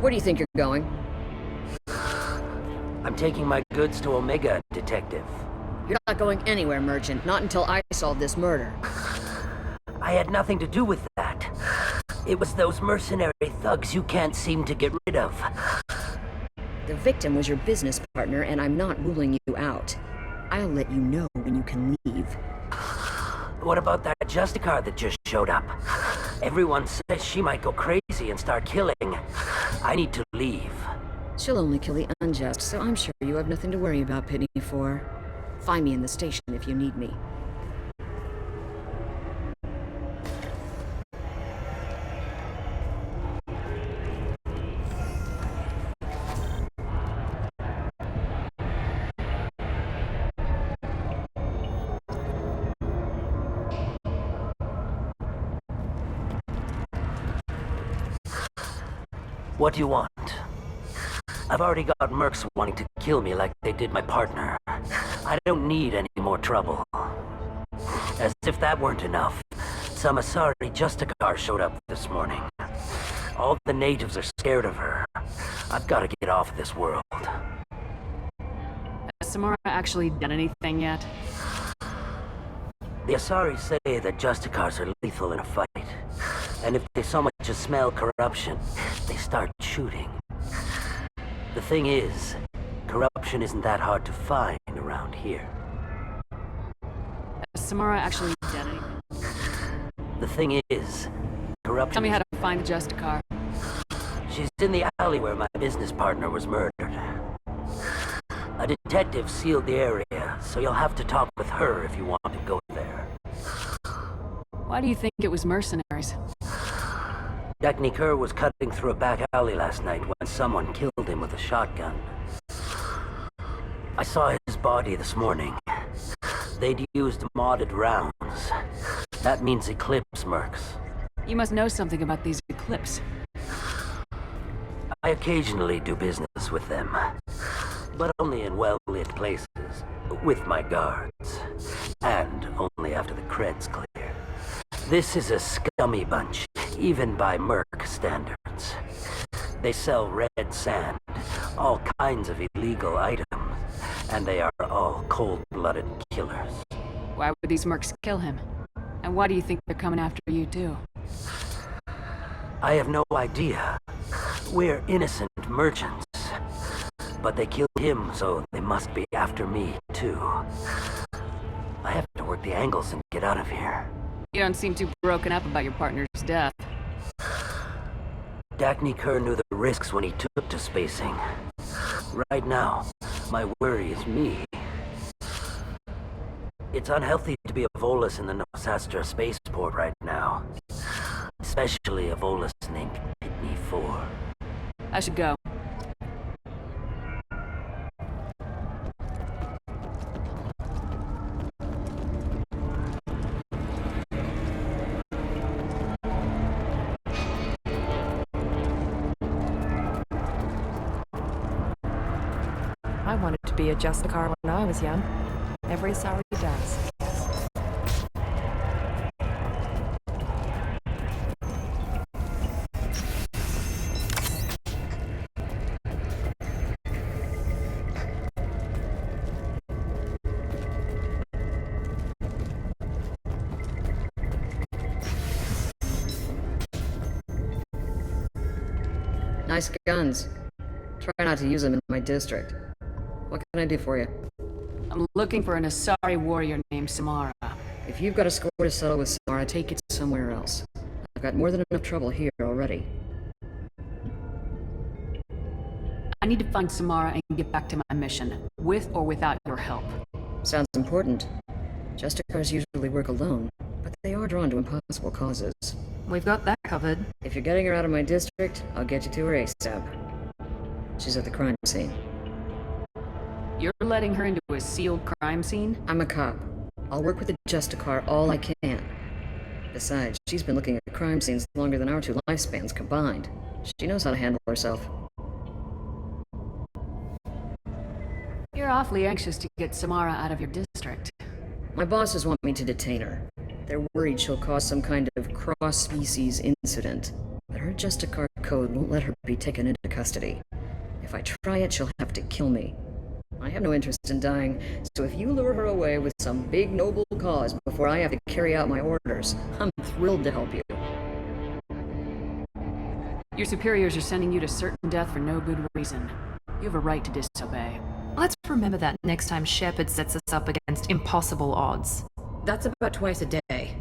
Where do you think you're going? I'm taking my goods to Omega, Detective. You're not going anywhere, Merchant. Not until I solve this murder. I had nothing to do with that. It was those mercenary thugs you can't seem to get rid of. The victim was your business partner, and I'm not ruling you out. I'll let you know when you can leave. What about that Justicar that just showed up? Everyone says she might go crazy and start killing. I need to leave. She'll only kill the unjust, so I'm sure you have nothing to worry about pitting me for. Find me in the station if you need me. What do you want? I've already got mercs wanting to kill me like they did my partner. I don't need any more trouble. As if that weren't enough, some Asari Justicar showed up this morning. All the natives are scared of her. I've got to get off this world. Has Samara actually done anything yet? The Asari say that Justicars are lethal in a fight. And if they so much as smell corruption, they start shooting. The thing is, corruption isn't that hard to find around here. Has Samara actually done anything? The thing is, corruption... Tell me how to find the Justicar. She's in the alley where my business partner was murdered. A detective sealed the area, so you'll have to talk with her if you want to go there. Why do you think it was mercenaries? Justicar was cutting through a back alley last night when someone killed him with a shotgun. I saw his body this morning. They'd used modded rounds. That means Eclipse mercs. You must know something about these Eclipse. I occasionally do business with them, but only in well-lit places, with my guards, and only after the cred's clear. This is a scummy bunch, even by merc standards. They sell red sand, all kinds of illegal items, and they are all cold-blooded killers. Why would these mercs kill him? And why do you think they're coming after you too? I have no idea. We're innocent merchants. But they killed him, so they must be after me, too. I have to work the angles and get out of here. You don't seem too broken up about your partner's death. Justicar knew the risks when he took to spacing. Right now, my worry is me. It's unhealthy to be a Volus in the Nosastra spaceport right now. Especially a Volus named Pitney 4. I should go. I wanted to be a Justicar when I was young. Every Asari does. Nice guns. Try not to use them in my district. What can I do for you? I'm looking for an Asari warrior named Samara. If you've got a score to settle with Samara, take it somewhere else. I've got more than enough trouble here already. I need to find Samara and get back to my mission, with or without your help. Sounds important. Justicars usually work alone, but they are drawn to impossible causes. We've got that covered. If you're getting her out of my district, I'll get you to her ASAP. She's at the crime scene. You're letting her into a sealed crime scene? I'm a cop. I'll work with the Justicar all I can. Besides, she's been looking at crime scenes longer than our two lifespans combined. She knows how to handle herself. You're awfully anxious to get Samara out of your district. My bosses want me to detain her. They're worried she'll cause some kind of cross-species incident. but her Justicar code won't let her be taken into custody. If I try it, she'll have to kill me. I have no interest in dying, so if you lure her away with some big noble cause before I have to carry out my orders, I'm thrilled to help you. Your superiors are sending you to certain death for no good reason. You have a right to disobey. Let's remember that next time Shepard sets us up against impossible odds. That's about twice a day.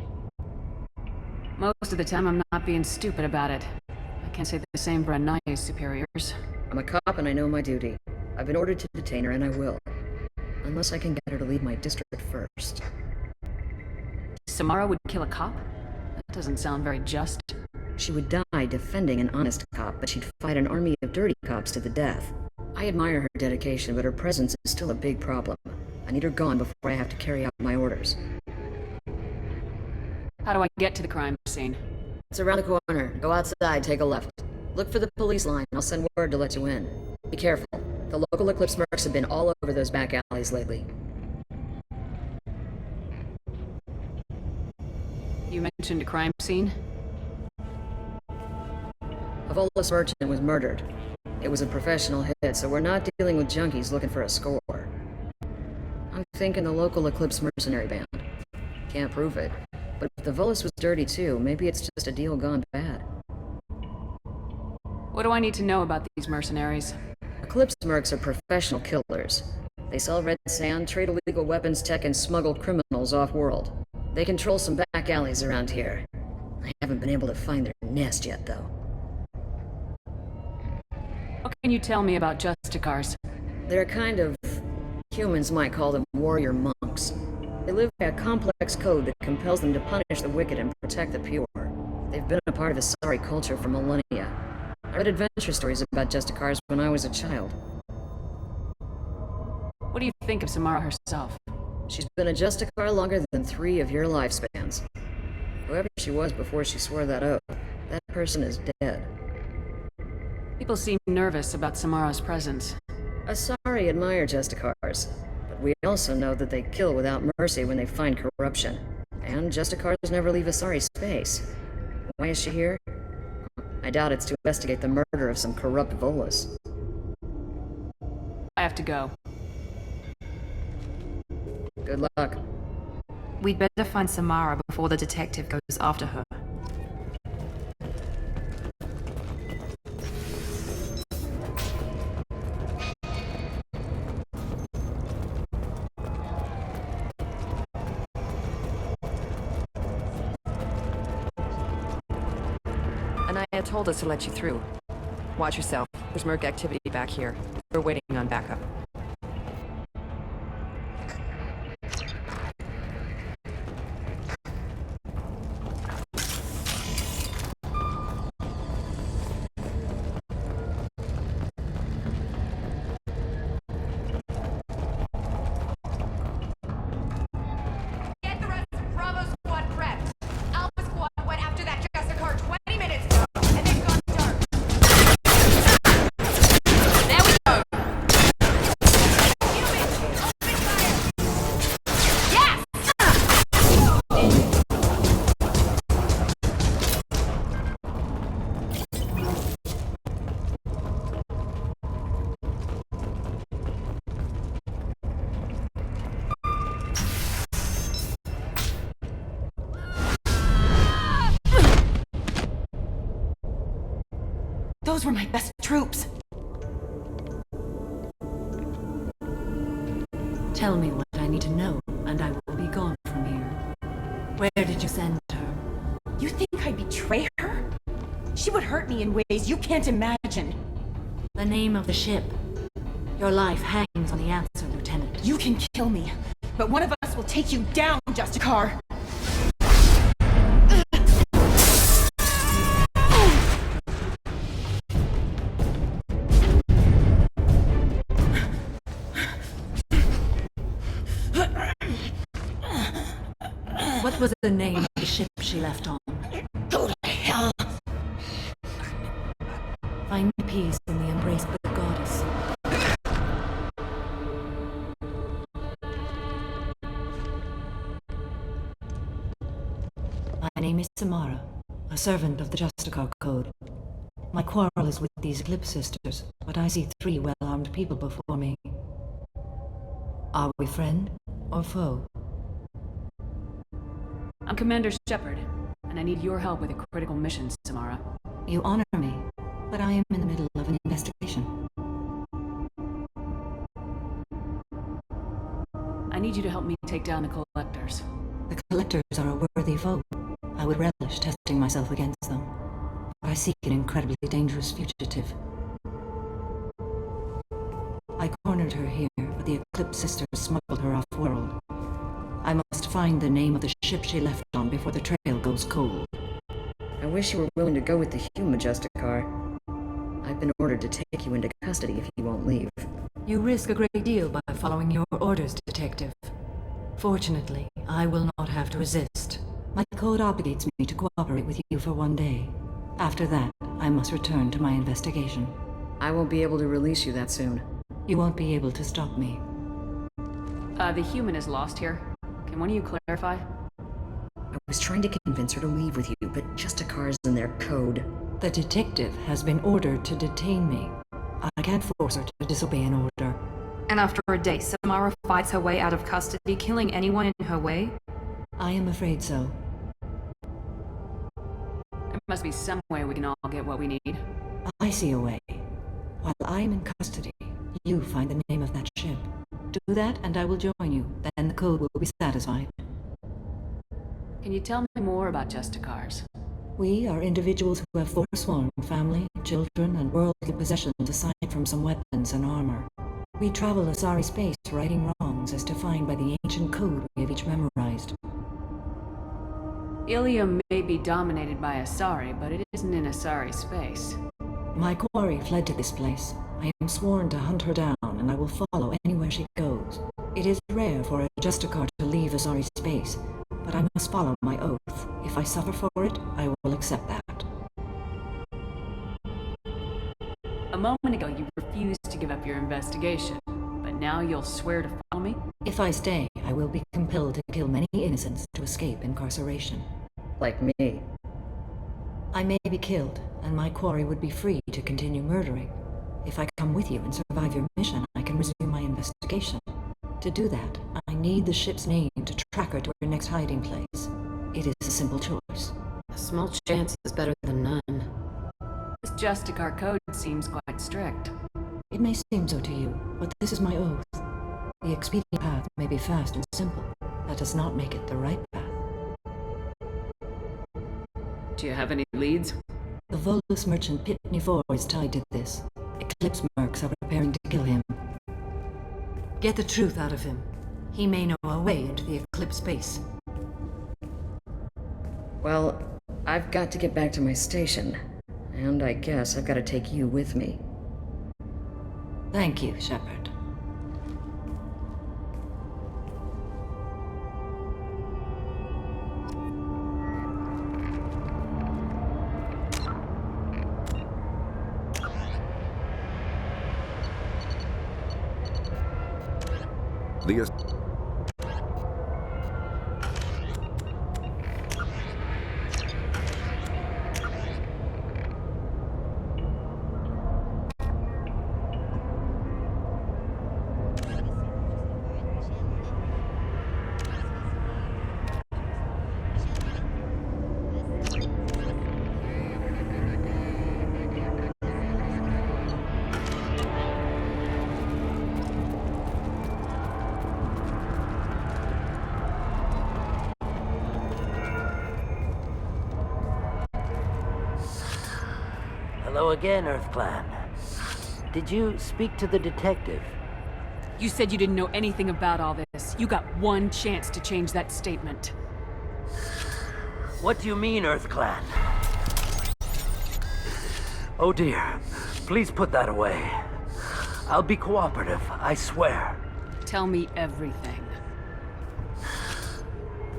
Most of the time, I'm not being stupid about it. I can't say the same for Anaya's superiors. I'm a cop and I know my duty. I've been ordered to detain her and I will. Unless I can get her to leave my district first. Samara would kill a cop? That doesn't sound very just. She would die defending an honest cop, but she'd fight an army of dirty cops to the death. I admire her dedication, but her presence is still a big problem. I need her gone before I have to carry out my orders. How do I get to the crime scene? It's around the corner. Go outside, take a left. Look for the police line. I'll send word to let you in. Be careful. The local Eclipse mercs have been all over those back alleys lately. You mentioned a crime scene? A Volus merchant was murdered. It was a professional hit, so we're not dealing with junkies looking for a score. I'm thinking the local Eclipse mercenary band. Can't prove it. But if the Volus was dirty too, maybe it's just a deal gone bad. What do I need to know about these mercenaries? Eclipse mercs are professional killers. They sell red sand, trade illegal weapons tech, and smuggle criminals off-world. They control some back alleys around here. I haven't been able to find their nest yet, though. What can you tell me about Justicars? They're a kind of... humans might call them warrior monks. They live by a complex code that compels them to punish the wicked and protect the pure. They've been a part of the Asari culture for millennia. I read adventure stories about Justicars when I was a child. What do you think of Samara herself? She's been a Justicar longer than 3 of your lifespans. Whoever she was before she swore that oath, that person is dead. People seem nervous about Samara's presence. Asari admire Justicars, but we also know that they kill without mercy when they find corruption. And Justicars never leave Asari space. Why is she here? I doubt it's to investigate the murder of some corrupt Volus. I have to go. Good luck. We'd better find Samara before the detective goes after her. Anaya told us to let you through. Watch yourself. There's merc activity back here. We're waiting on backup. Get the rest of Bravo Squad prepped. Alpha Squad went after that Justicar 20 minutes ago, and they've gone dark. There we go! Human, open fire! Yes! Those were my best troops. Tell me what I need to know, and I will be gone from here. Where did you send her? You think I'd betray her? She would hurt me in ways you can't imagine. The name of the ship. Your life hangs on the answer, Lieutenant. You can kill me, but one of us will take you down, Justicar. What was the name of the ship she left on? Go to hell. Find peace in the embrace of the goddess. My name is Samara, a servant of the Justicar Code. My quarrel is with these Eclipse sisters, but I see 3 well-armed people before me. Are we friend or foe? I'm Commander Shepard, and I need your help with a critical mission, Samara. You honor me, but I am in the middle of an investigation. I need you to help me take down the Collectors. The Collectors are a worthy foe. I would relish testing myself against them. But I seek an incredibly dangerous fugitive. I cornered her here, but the Eclipse sisters smuggled her off-world. I must find the name of the ship she left on before the trail goes cold. I wish you were willing to go with the human Justicar. I've been ordered to take you into custody if you won't leave. You risk a great deal by following your orders, Detective. Fortunately, I will not have to resist. My code obligates me to cooperate with you for 1 day. After that, I must return to my investigation. I won't be able to release you that soon. You won't be able to stop me. The human is lost here. Can one of you clarify? I was trying to convince her to leave with you, but Justicar's in their code. The detective has been ordered to detain me. I can't force her to disobey an order. And after a day, Samara fights her way out of custody, killing anyone in her way? I am afraid so. There must be some way we can all get what we need. I see a way. While I am in custody, you find the name of that ship. Do that and I will join you. Then the code will be satisfied. Can you tell me more about Justicars? We are individuals who have forsworn family, children, and worldly possessions aside from some weapons and armor. We travel Asari space righting wrongs as defined by the ancient code we have each memorized. Lllium may be dominated by Asari, but it isn't in Asari space. My quarry fled to this place. I am sworn to hunt her down, and I will follow anywhere she goes. It is rare for a Justicar to leave Asari space, but I must follow my oath. If I suffer for it, I will accept that. A moment ago, you refused to give up your investigation, but now you'll swear to follow me? If I stay, I will be compelled to kill many innocents to escape incarceration. Like me. I may be killed, and my quarry would be free to continue murdering. If I come with you and survive your mission, I can resume my investigation. To do that, I need the ship's name to track her to her next hiding place. It is a simple choice. A small chance is better than none. This Justicar code seems quite strict. It may seem so to you, but this is my oath. The expedient path may be fast and simple. That does not make it the right path. Do you have any leads? The Volus merchant Pitney 4 is tied to this. Eclipse mercs are preparing to kill him. Get the truth out of him. He may know a way into the Eclipse base. Well, I've got to get back to my station. And I guess I've got to take you with me. Thank you, Shepard. The Hello again, Earth Clan. Did you speak to the detective? You said you didn't know anything about all this. You got one chance to change that statement. What do you mean, Earth Clan? Oh dear. Please put that away. I'll be cooperative, I swear. Tell me everything.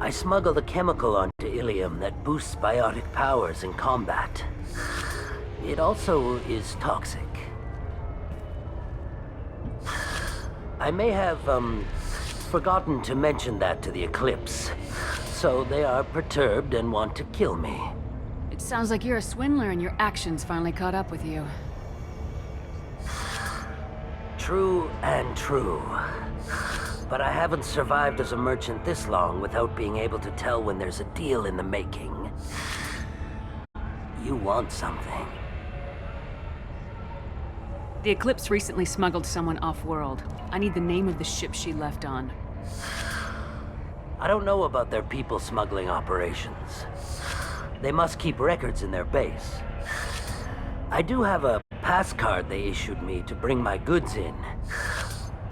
I smuggled a chemical onto lllium that boosts biotic powers in combat. It also is toxic. I may have, forgotten to mention that to the Eclipse, so they are perturbed and want to kill me. It sounds like you're a swindler and your actions finally caught up with you. True and true. But I haven't survived as a merchant this long without being able to tell when there's a deal in the making. You want something. The Eclipse recently smuggled someone off-world. I need the name of the ship she left on. I don't know about their people smuggling operations. They must keep records in their base. I do have a pass card they issued me to bring my goods in.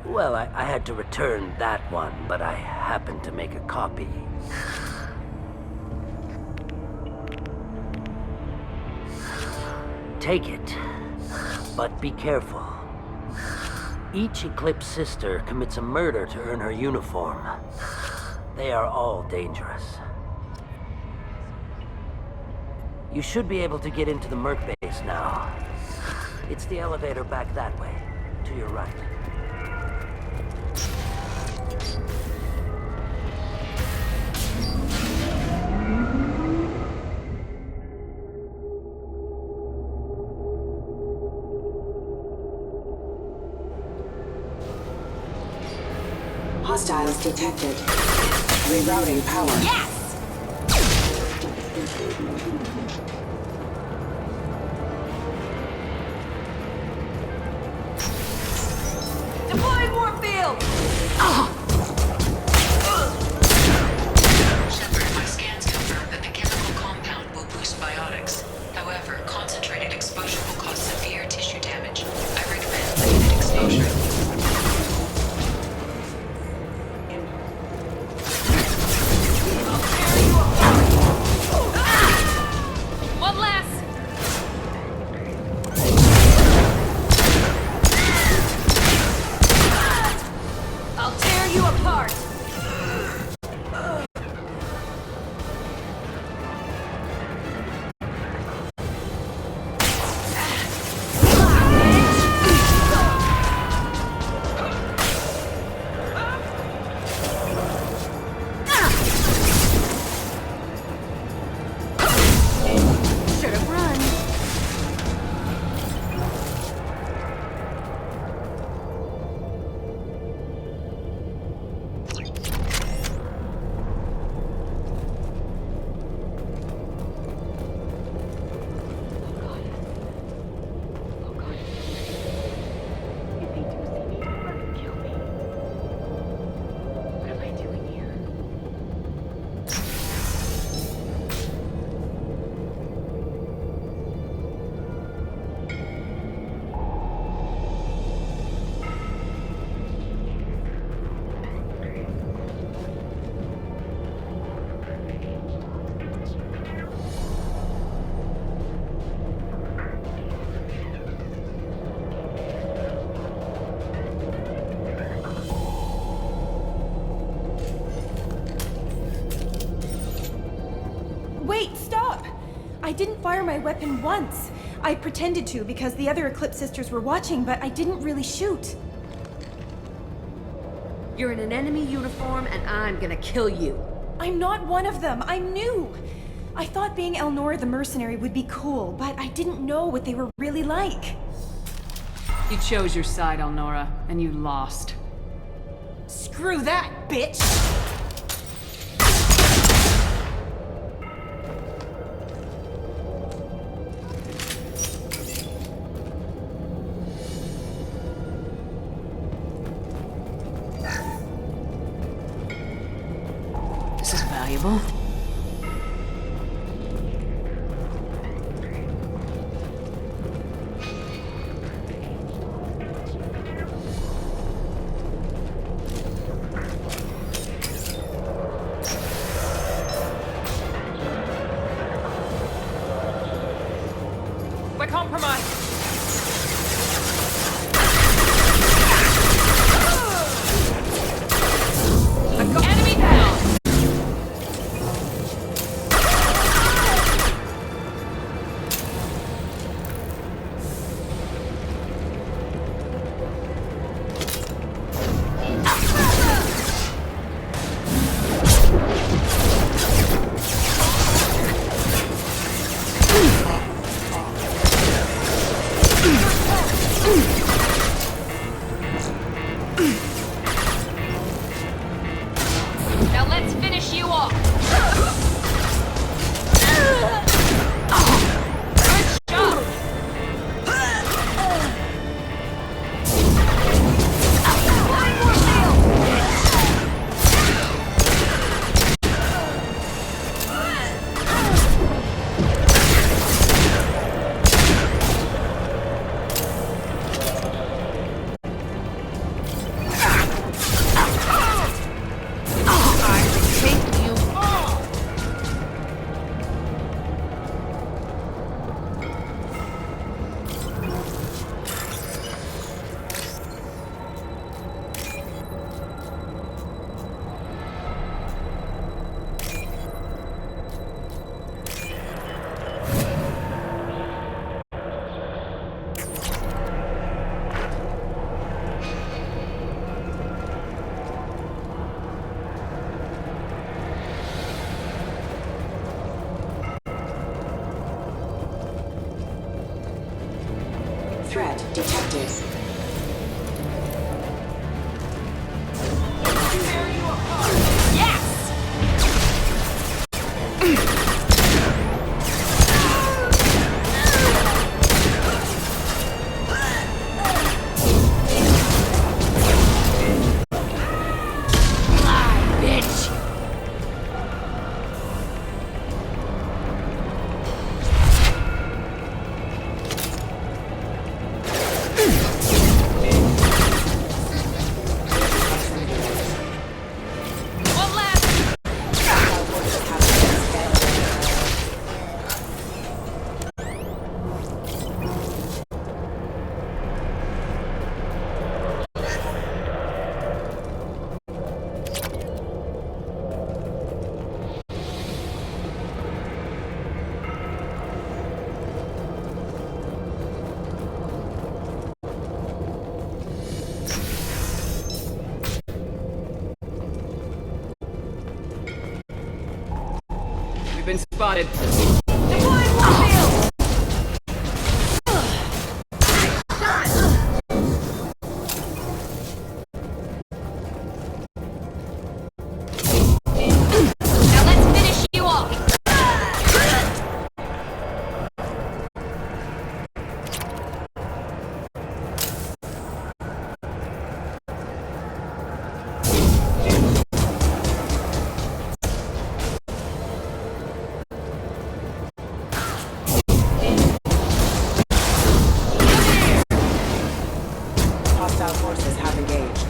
Well, I had to return that one, but I happened to make a copy. Take it, but be careful. Each Eclipse sister commits a murder to earn her uniform. They are all dangerous. You should be able to get into the Merc base now. It's the elevator back that way, to your right. Hostiles detected. Rerouting power. Yes! Deploying warp field! Shepard, my scans confirm that the chemical compound will boost biotics. However, concentrated exposure will cause severe tissue damage. I recommend limited exposure. One less! I'll tear you apart! Should've run. Wait, stop! I didn't fire my weapon once. I pretended to because the other Eclipse sisters were watching, but I didn't really shoot. You're in an enemy uniform and I'm gonna kill you. I'm not one of them. I'm new. I thought being Elnora the mercenary would be cool, but I didn't know what they were really like. You chose your side, Elnora, and you lost. Screw that, bitch! This is valuable. We're compromised! Enemy down! finish you off! Threat detected. We've been spotted. Now let's finish you off! Hostile forces have engaged.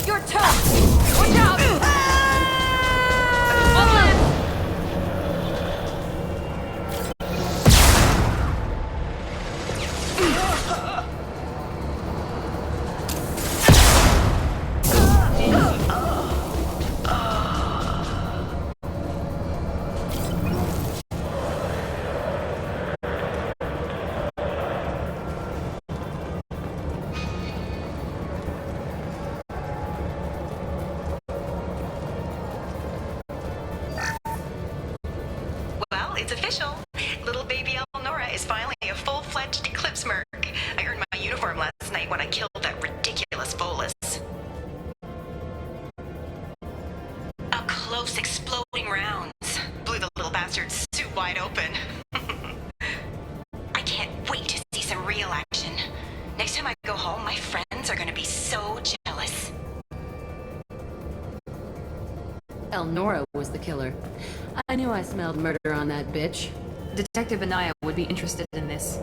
You're tough! Watch out! One left! Well, it's official. Little baby Elnora is finally a full-fledged Eclipse merc. I earned my uniform last night when I killed that ridiculous Volus. Up close exploding rounds. Blew the little bastard's suit wide open. I can't wait to see some real action. Next time I go home, my friends are gonna be so jealous. Elnora was the killer. I knew I smelled murder on that bitch. Detective Anaya would be interested in this.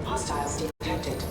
Hostiles detected.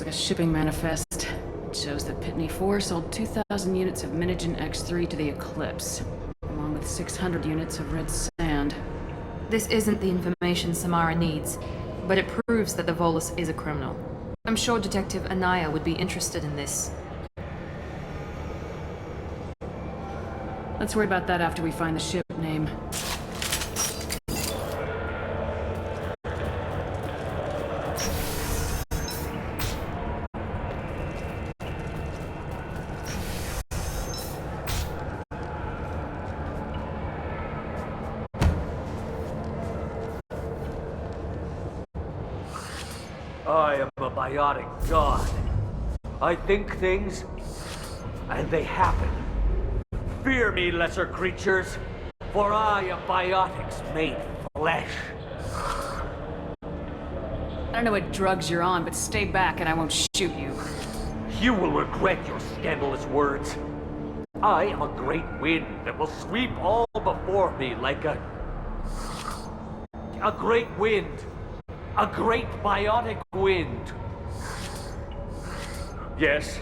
like a shipping manifest. It shows that Pitney 4 sold 2,000 units of Minigen X3 to the Eclipse, along with 600 units of red sand. This isn't the information Samara needs, but it proves that the Volus is a criminal. I'm sure Detective Anaya would be interested in this. Let's worry about that after we find the ship name. I am a biotic god. I think things, and they happen. Fear me, lesser creatures, for I am biotics made flesh. I don't know what drugs you're on, but stay back and I won't shoot you. You will regret your scandalous words. I am a great wind that will sweep all before me like a great wind. A great biotic wind. Yes,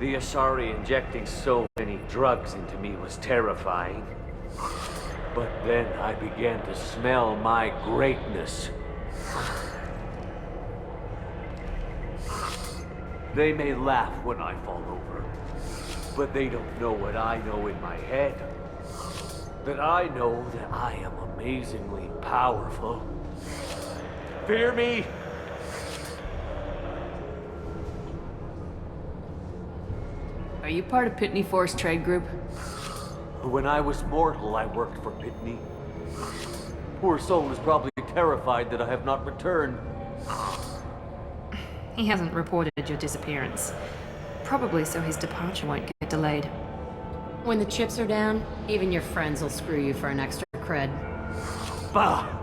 the Asari injecting so many drugs into me was terrifying. But then I began to smell my greatness. They may laugh when I fall over, but they don't know what I know in my head. That I know that I am amazingly powerful. Fear me? Are you part of Pitney 4's trade group? When I was mortal, I worked for Pitney. Poor soul is probably terrified that I have not returned. He hasn't reported your disappearance. Probably so his departure won't get delayed. When the chips are down, even your friends will screw you for an extra cred. Bah!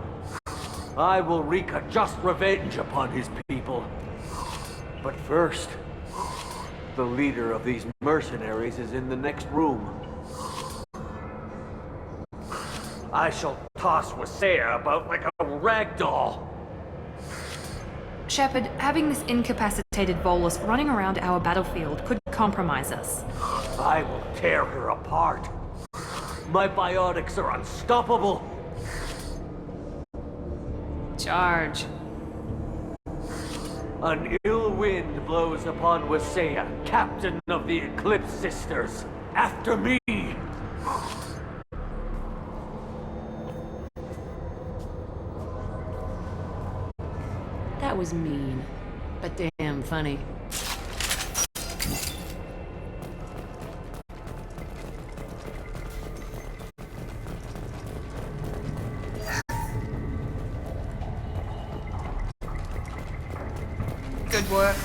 I will wreak a just revenge upon his people. But first, the leader of these mercenaries is in the next room. I shall toss Wasea about like a rag doll. Shepard, having this incapacitated Volus running around our battlefield could compromise us. I will tear her apart. My biotics are unstoppable. Charge. An ill wind blows upon Wasea, captain of the Eclipse Sisters. After me! That was mean, but damn funny. Good work.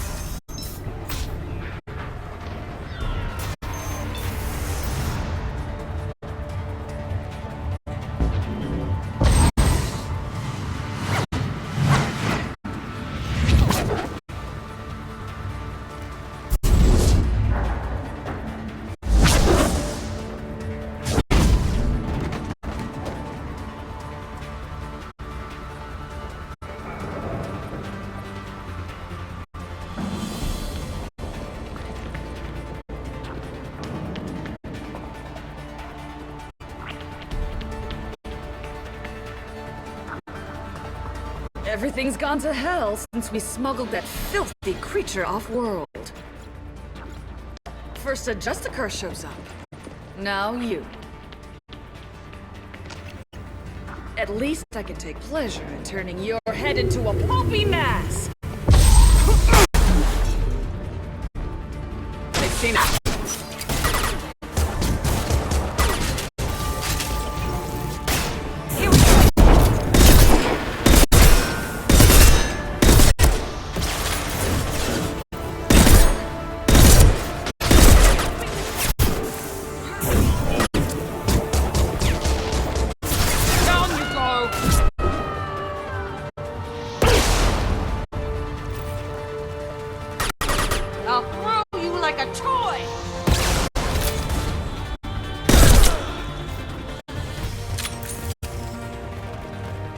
Everything's gone to hell since we smuggled that filthy creature off-world. First a Justicar shows up. Now you. At least I can take pleasure in turning your head into a pulpy mass! I've seen it.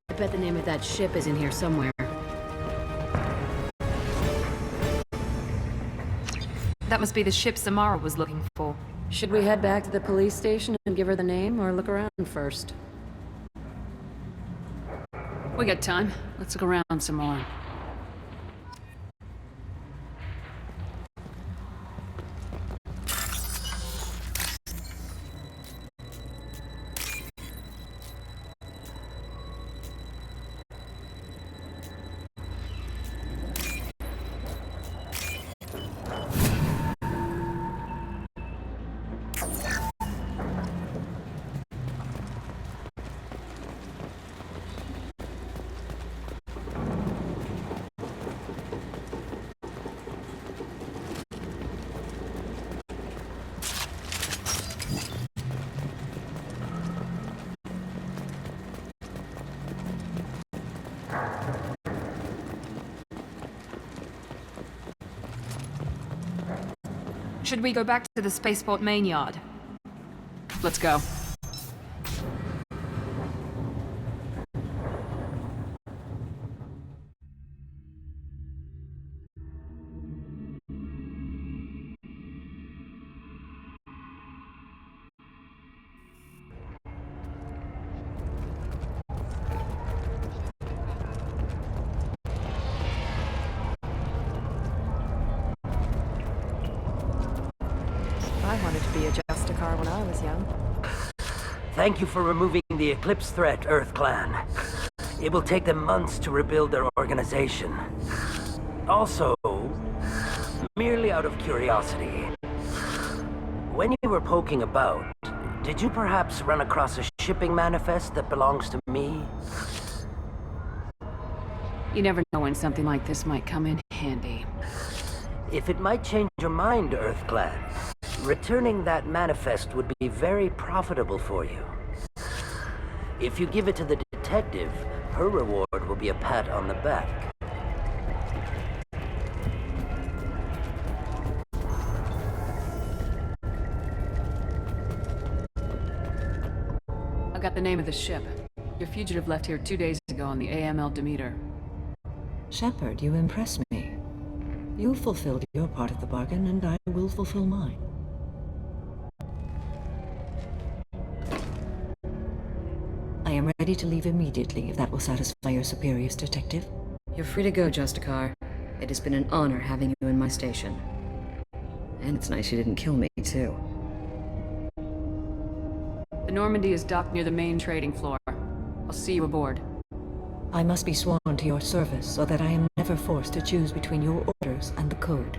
I bet the name of that ship is in here somewhere. That must be the ship Samara was looking for. Should we head back to the police station and give her the name, or look around first? We got time. Let's look around some more. Should we go back to the spaceport main yard? Let's go. I wanted to be a Justicar when I was young. Thank you for removing the Eclipse threat, Earth Clan. It will take them months to rebuild their organization. Also, merely out of curiosity, when you were poking about, did you perhaps run across a shipping manifest that belongs to me? You never know when something like this might come in handy. If it might change your mind, Earth Clan, returning that manifest would be very profitable for you. If you give it to the detective, her reward will be a pat on the back. I got the name of the ship. Your fugitive left here 2 days ago on the AML Demeter. Shepard, you impress me. You fulfilled your part of the bargain, and I will fulfill mine. I am ready to leave immediately, if that will satisfy your superiors, Detective. You're free to go, Justicar. It has been an honor having you in my station. And it's nice you didn't kill me, too. The Normandy is docked near the main trading floor. I'll see you aboard. I must be sworn to your service so that I am never forced to choose between your orders and the Code.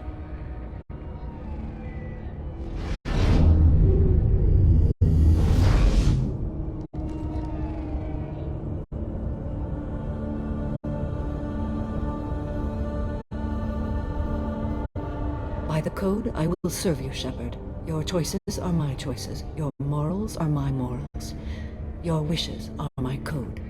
By the Code, I will serve you, Shepard. Your choices are my choices. Your morals are my morals. Your wishes are my code.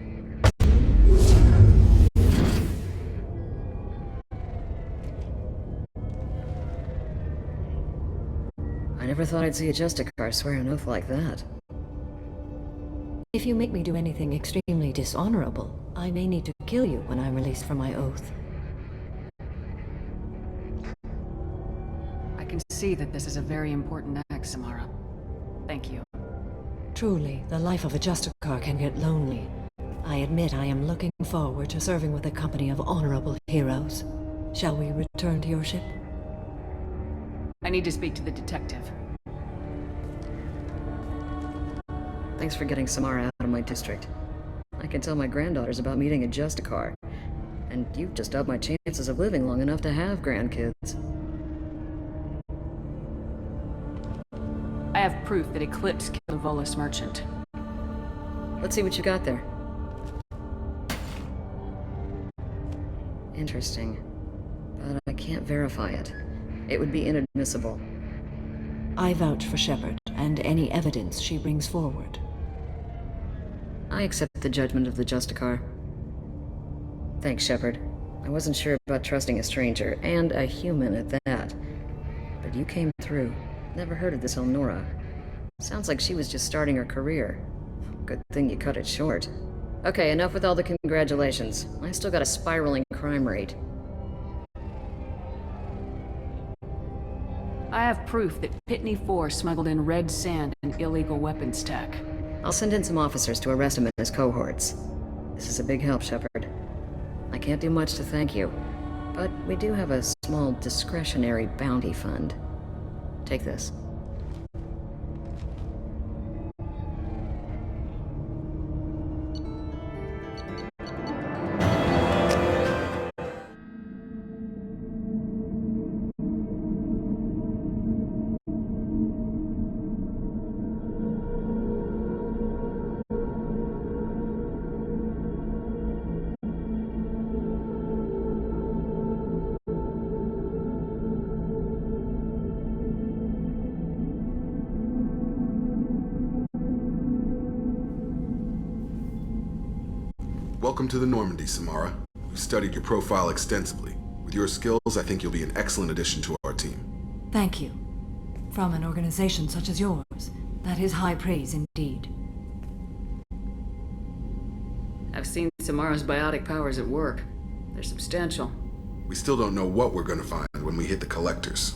I never thought I'd see a Justicar swear an oath like that. If you make me do anything extremely dishonorable, I may need to kill you when I'm released from my oath. I can see that this is a very important act, Samara. Thank you. Truly, the life of a Justicar can get lonely. I admit I am looking forward to serving with a company of honorable heroes. Shall we return to your ship? I need to speak to the detective. Thanks for getting Samara out of my district. I can tell my granddaughters about meeting a Justicar. And you've just upped my chances of living long enough to have grandkids. I have proof that Eclipse killed a Volus merchant. Let's see what you got there. Interesting. But I can't verify it. It would be inadmissible. I vouch for Shepard and any evidence she brings forward. I accept the judgment of the Justicar. Thanks, Shepard. I wasn't sure about trusting a stranger, and a human at that. But you came through. Never heard of this Elnora. Sounds like she was just starting her career. Good thing you cut it short. Okay, enough with all the congratulations. I still got a spiraling crime rate. I have proof that Pitney 4 smuggled in red sand and illegal weapons tech. I'll send in some officers to arrest him and his cohorts. This is a big help, Shepard. I can't do much to thank you, but we do have a small discretionary bounty fund. Take this. Welcome to the Normandy, Samara. We've studied your profile extensively. With your skills, I think you'll be an excellent addition to our team. Thank you. From an organization such as yours, that is high praise indeed. I've seen Samara's biotic powers at work. They're substantial. We still don't know what we're going to find when we hit the collectors.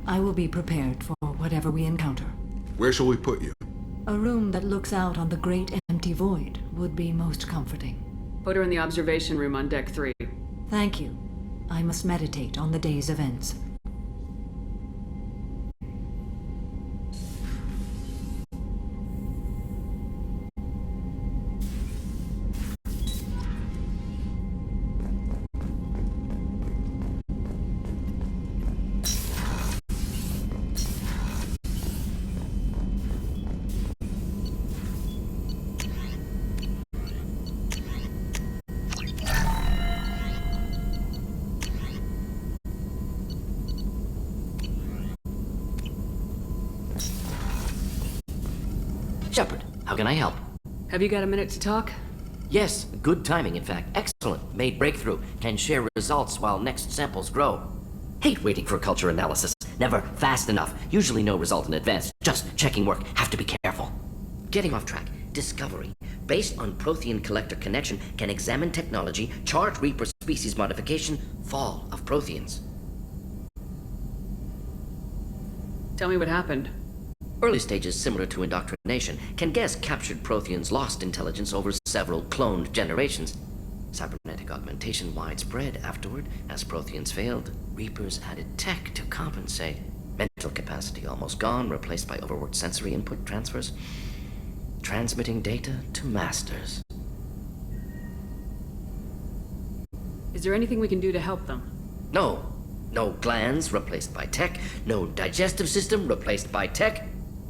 I will be prepared for whatever we encounter. Where shall we put you? A room that looks out on the great empty void would be most comforting. Put her in the observation room on Deck 3. Thank you. I must meditate on the day's events. Shepard, how can I help? Have you got a minute to talk? Yes, good timing, in fact. Excellent. Made breakthrough. Can share results while next samples grow. Hate waiting for culture analysis. Never fast enough. Usually no result in advance. Just checking work. Have to be careful. Getting off track. Discovery. Based on Prothean collector connection, can examine technology, chart Reaper species modification, fall of Protheans. Tell me what happened. Early stages similar to indoctrination, can guess captured Protheans lost intelligence over several cloned generations. Cybernetic augmentation widespread afterward, as Protheans failed. Reapers added tech to compensate. Mental capacity almost gone, replaced by overworked sensory input transfers. Transmitting data to masters. Is there anything we can do to help them? No. No glands replaced by tech. No digestive system replaced by tech.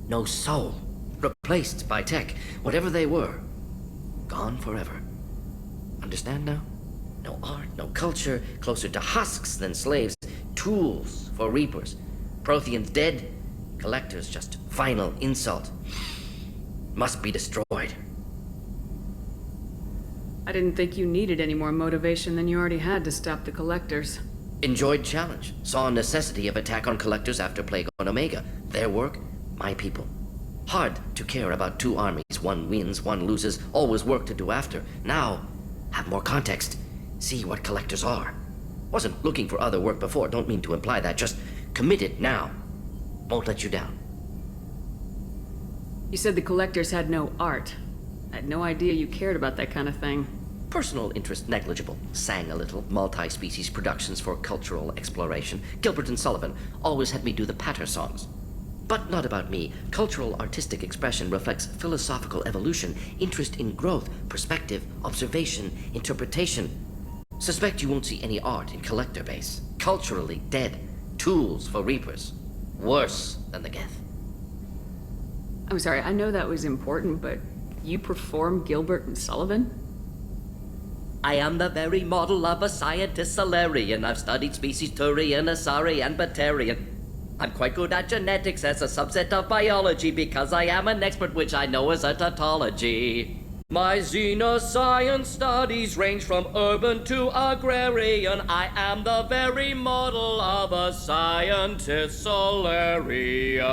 No soul, replaced by tech. Whatever they were, gone forever. Understand now? No art, no culture, closer to husks than slaves. Tools for Reapers. Protheans dead, collectors just final insult. Must be destroyed. I didn't think you needed any more motivation than you already had to stop the collectors. Enjoyed challenge. Saw necessity of attack on collectors after Plague on Omega. Their work, my people. Hard to care about two armies. One wins, one loses. Always work to do after. Now, have more context. See what collectors are. Wasn't looking for other work before. Don't mean to imply that. Just committed now. Won't let you down. You said the collectors had no art. I had no idea you cared about that kind of thing. Personal interest negligible. Sang a little. Multi-species productions for cultural exploration. Gilbert and Sullivan always had me do the patter songs. But not about me. Cultural artistic expression reflects philosophical evolution, interest in growth, perspective, observation, interpretation. Suspect you won't see any art in collector base. Culturally dead. Tools for Reapers. Worse than the Geth. I'm sorry, I know that was important, but you perform Gilbert and Sullivan? I am the very model of a scientist Solarian. I've studied species Turian, Asari, and Batarian. I'm quite good at genetics as a subset of biology because I am an expert, which I know is a tautology. My xenoscience studies range from urban to agrarian. I am the very model of a scientist Solarian.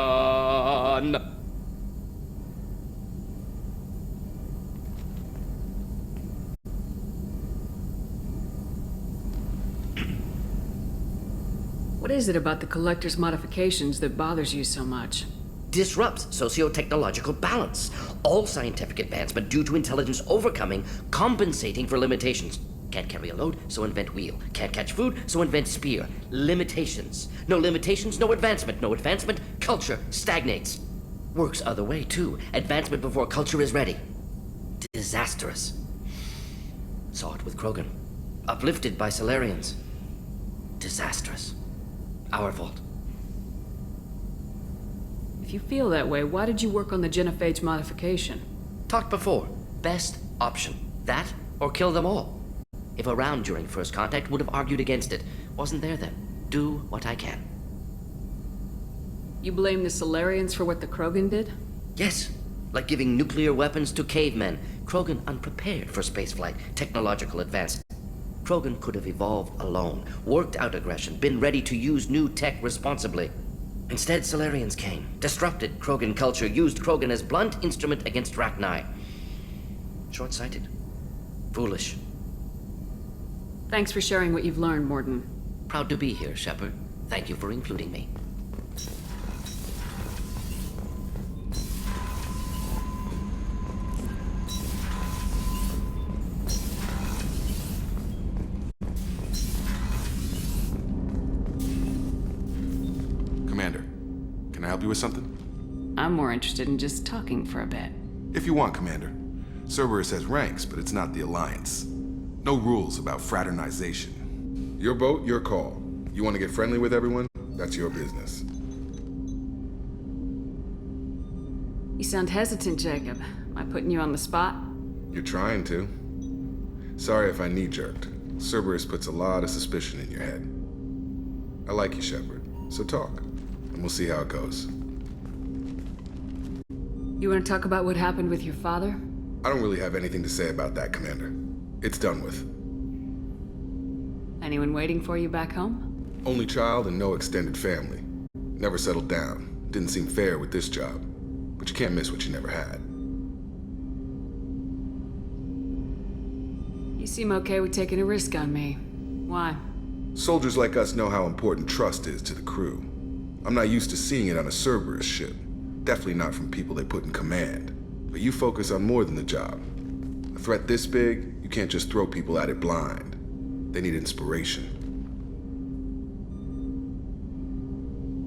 What is it about the Collector's modifications that bothers you so much? Disrupts socio-technological balance. All scientific advancement due to intelligence overcoming, compensating for limitations. Can't carry a load, so invent wheel. Can't catch food, so invent spear. Limitations. No limitations, no advancement. No advancement, culture stagnates. Works other way, too. Advancement before culture is ready. Disastrous. Saw it with Krogan. Uplifted by Solarians. Disastrous. Our fault. If you feel that way, why did you work on the genophage modification? Talked before. Best option. That, or kill them all. If around during first contact, would have argued against it. Wasn't there then. Do what I can. You blame the Solarians for what the Krogan did? Yes. Like giving nuclear weapons to cavemen. Krogan unprepared for spaceflight, technological advance. Krogan could have evolved alone, worked out aggression, been ready to use new tech responsibly. Instead, Solarians came, disrupted Krogan culture, used Krogan as blunt instrument against Rachni. Short-sighted. Foolish. Thanks for sharing what you've learned, Morden. Proud to be here, Shepard. Thank you for including me. Commander, can I help you with something? I'm more interested in just talking for a bit. If you want, Commander. Cerberus has ranks, but it's not the Alliance. No rules about fraternization. Your boat, your call. You want to get friendly with everyone? That's your business. You sound hesitant, Jacob. Am I putting you on the spot? You're trying to. Sorry if I knee-jerked. Cerberus puts a lot of suspicion in your head. I like you, Shepard, so talk, and we'll see how it goes. You want to talk about what happened with your father? I don't really have anything to say about that, Commander. It's done with. Anyone waiting for you back home? Only child and no extended family. Never settled down. Didn't seem fair with this job. But you can't miss what you never had. You seem okay with taking a risk on me. Why? Soldiers like us know how important trust is to the crew. I'm not used to seeing it on a Cerberus ship. Definitely not from people they put in command. But you focus on more than the job. A threat this big, you can't just throw people at it blind. They need inspiration.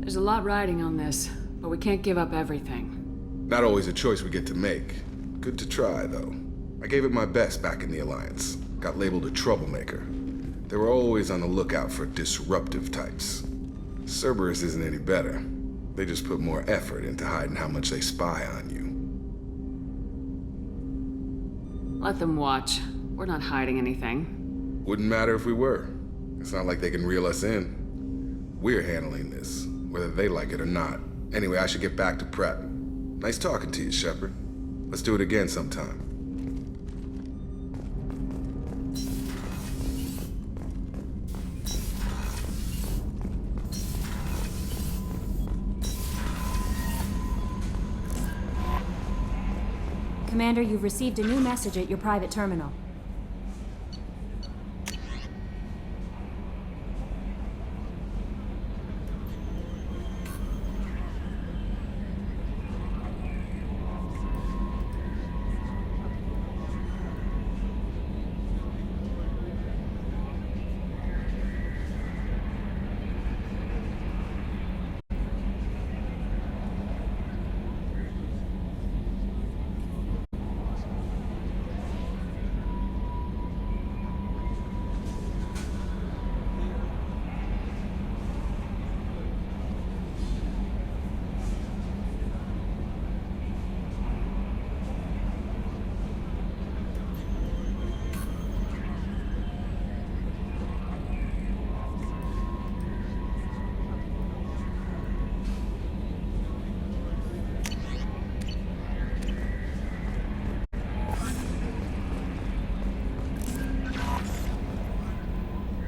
There's a lot riding on this, but we can't give up everything. Not always a choice we get to make. Good to try, though. I gave it my best back in the Alliance. Got labeled a troublemaker. They were always on the lookout for disruptive types. Cerberus isn't any better. They just put more effort into hiding how much they spy on you. Let them watch. We're not hiding anything. Wouldn't matter if we were. It's not like they can reel us in. We're handling this, whether they like it or not. Anyway, I should get back to prep. Nice talking to you, Shepard. Let's do it again sometime. Commander, you've received a new message at your private terminal.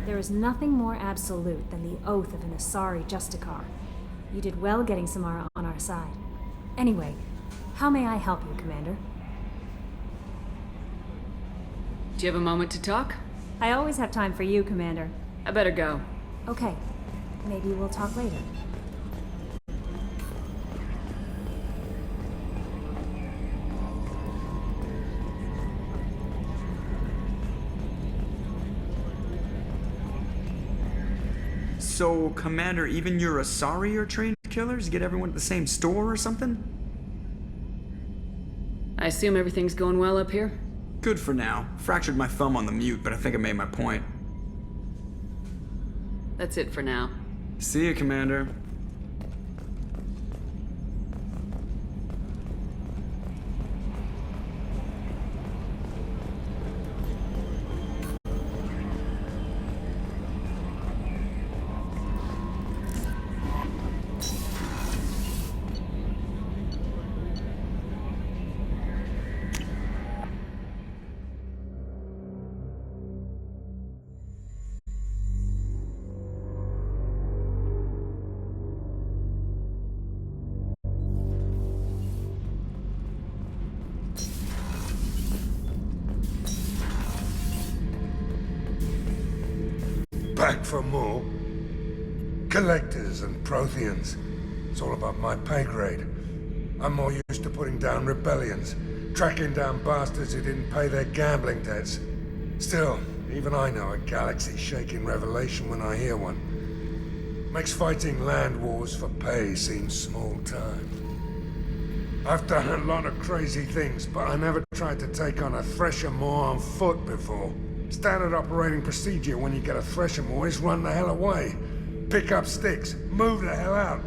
There is nothing more absolute than the oath of an Asari Justicar. You did well getting Samara on our side. Anyway, how may I help you, Commander? Do you have a moment to talk? I always have time for you, Commander. I better go. Okay. Maybe we'll talk later. So, Commander, even your Asari are trained killers? Get everyone at the same store or something? I assume everything's going well up here? Good for now. Fractured my thumb on the mute, but I think I made my point. That's it for now. See you, Commander. Back for more? Collectors and Protheans. It's all about my pay grade. I'm more used to putting down rebellions, tracking down bastards who didn't pay their gambling debts. Still, even I know a galaxy-shaking revelation when I hear one. Makes fighting land wars for pay seem small time. I've done a lot of crazy things, but I never tried to take on a Thresher Maw on foot before. Standard operating procedure when you get a Thresher Maw is run the hell away. Pick up sticks, move the hell out.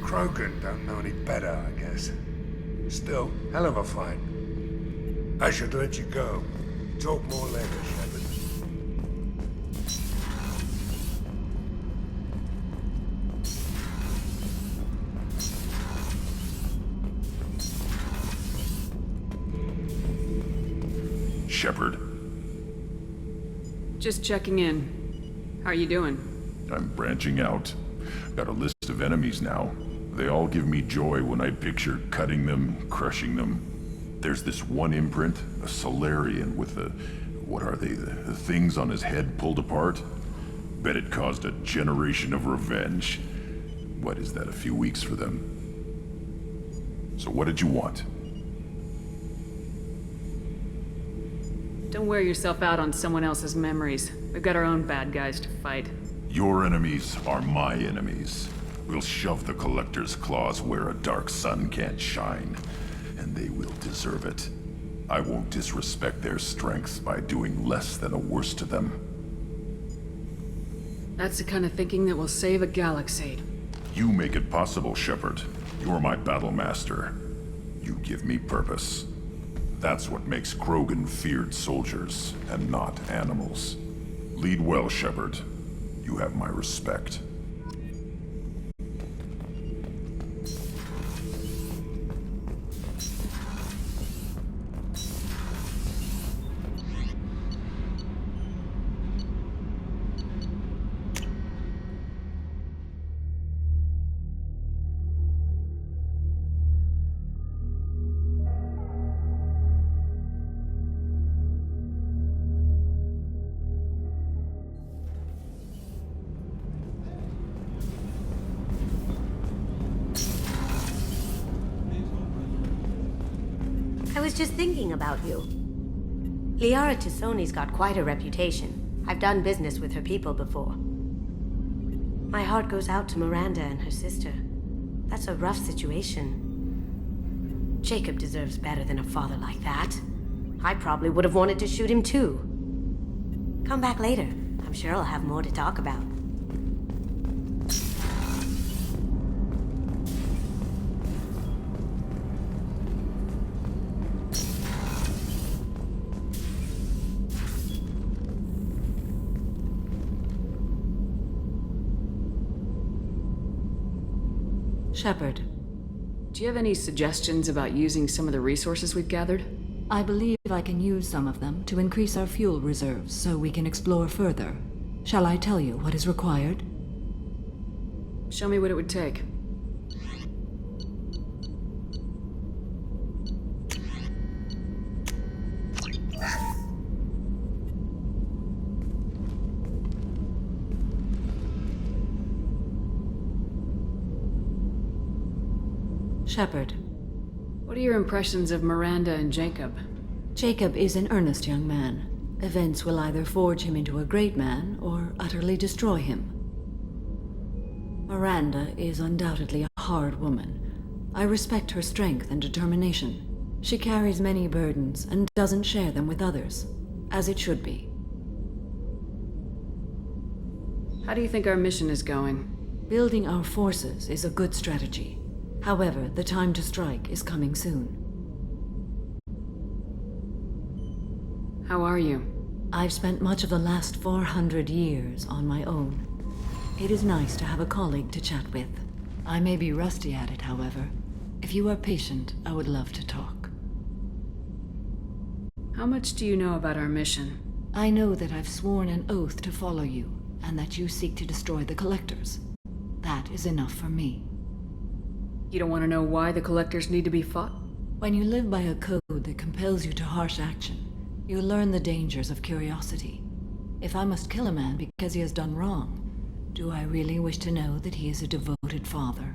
Krogan don't know any better, I guess. Still, hell of a fight. I should let you go. Talk more later, Shepard. Shepard. Just checking in. How are you doing? I'm branching out. Got a list of enemies now. They all give me joy when I picture cutting them, crushing them. There's this one imprint, a Solarian with the... what are they? The things on his head pulled apart? Bet it caused a generation of revenge. What is that, a few weeks for them? So what did you want? Don't wear yourself out on someone else's memories. We've got our own bad guys to fight. Your enemies are my enemies. We'll shove the Collector's claws where a dark sun can't shine, and they will deserve it. I won't disrespect their strengths by doing less than a worse to them. That's the kind of thinking that will save a galaxy. You make it possible, Shepard. You're my battle master. You give me purpose. That's what makes Krogan feared soldiers, and not animals. Lead well, Shepard. You have my respect. I was just thinking about you. Liara T'Soni's got quite a reputation. I've done business with her people before. My heart goes out to Miranda and her sister. That's a rough situation. Jacob deserves better than a father like that. I probably would have wanted to shoot him too. Come back later. I'm sure I'll have more to talk about. Shepard. Do you have any suggestions about using some of the resources we've gathered? I believe I can use some of them to increase our fuel reserves so we can explore further. Shall I tell you what is required? Show me what it would take. Shepard. What are your impressions of Miranda and Jacob? Jacob is an earnest young man. Events will either forge him into a great man or utterly destroy him. Miranda is undoubtedly a hard woman. I respect her strength and determination. She carries many burdens and doesn't share them with others, as it should be. How do you think our mission is going? Building our forces is a good strategy. However, the time to strike is coming soon. How are you? I've spent much of the last 400 years on my own. It is nice to have a colleague to chat with. I may be rusty at it, however. If you are patient, I would love to talk. How much do you know about our mission? I know that I've sworn an oath to follow you, and that you seek to destroy the Collectors. That is enough for me. You don't want to know why the Collectors need to be fought? When you live by a code that compels you to harsh action, you learn the dangers of curiosity. If I must kill a man because he has done wrong, do I really wish to know that he is a devoted father?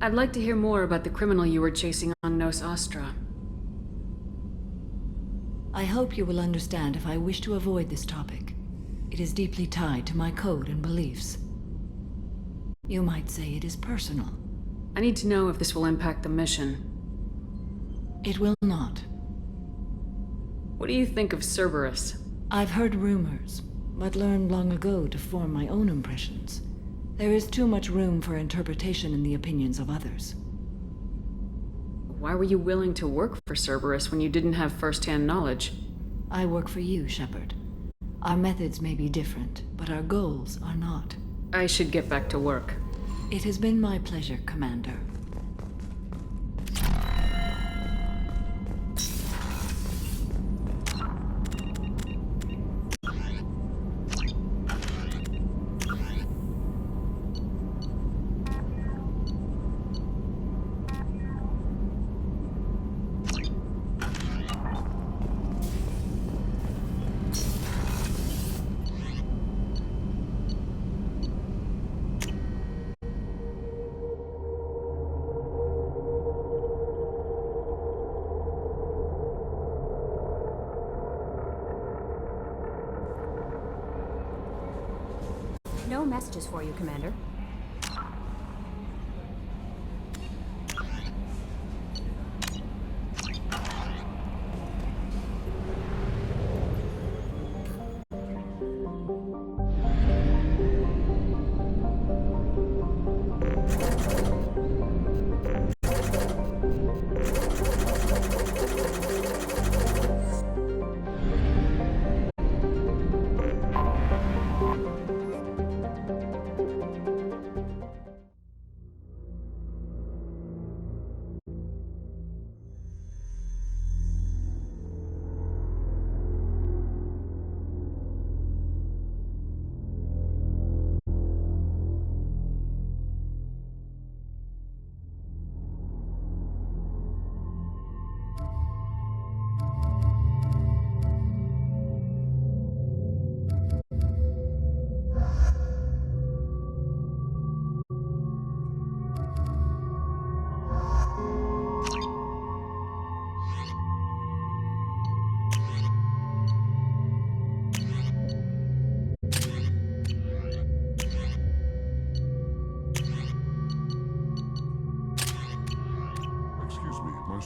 I'd like to hear more about the criminal you were chasing on Nos Astra. I hope you will understand if I wish to avoid this topic. It is deeply tied to my code and beliefs. You might say it is personal. I need to know if this will impact the mission. It will not. What do you think of Cerberus? I've heard rumors, but learned long ago to form my own impressions. There is too much room for interpretation in the opinions of others. Why were you willing to work for Cerberus when you didn't have first-hand knowledge? I work for you, Shepard. Our methods may be different, but our goals are not. I should get back to work. It has been my pleasure, Commander. No messages for you, Commander.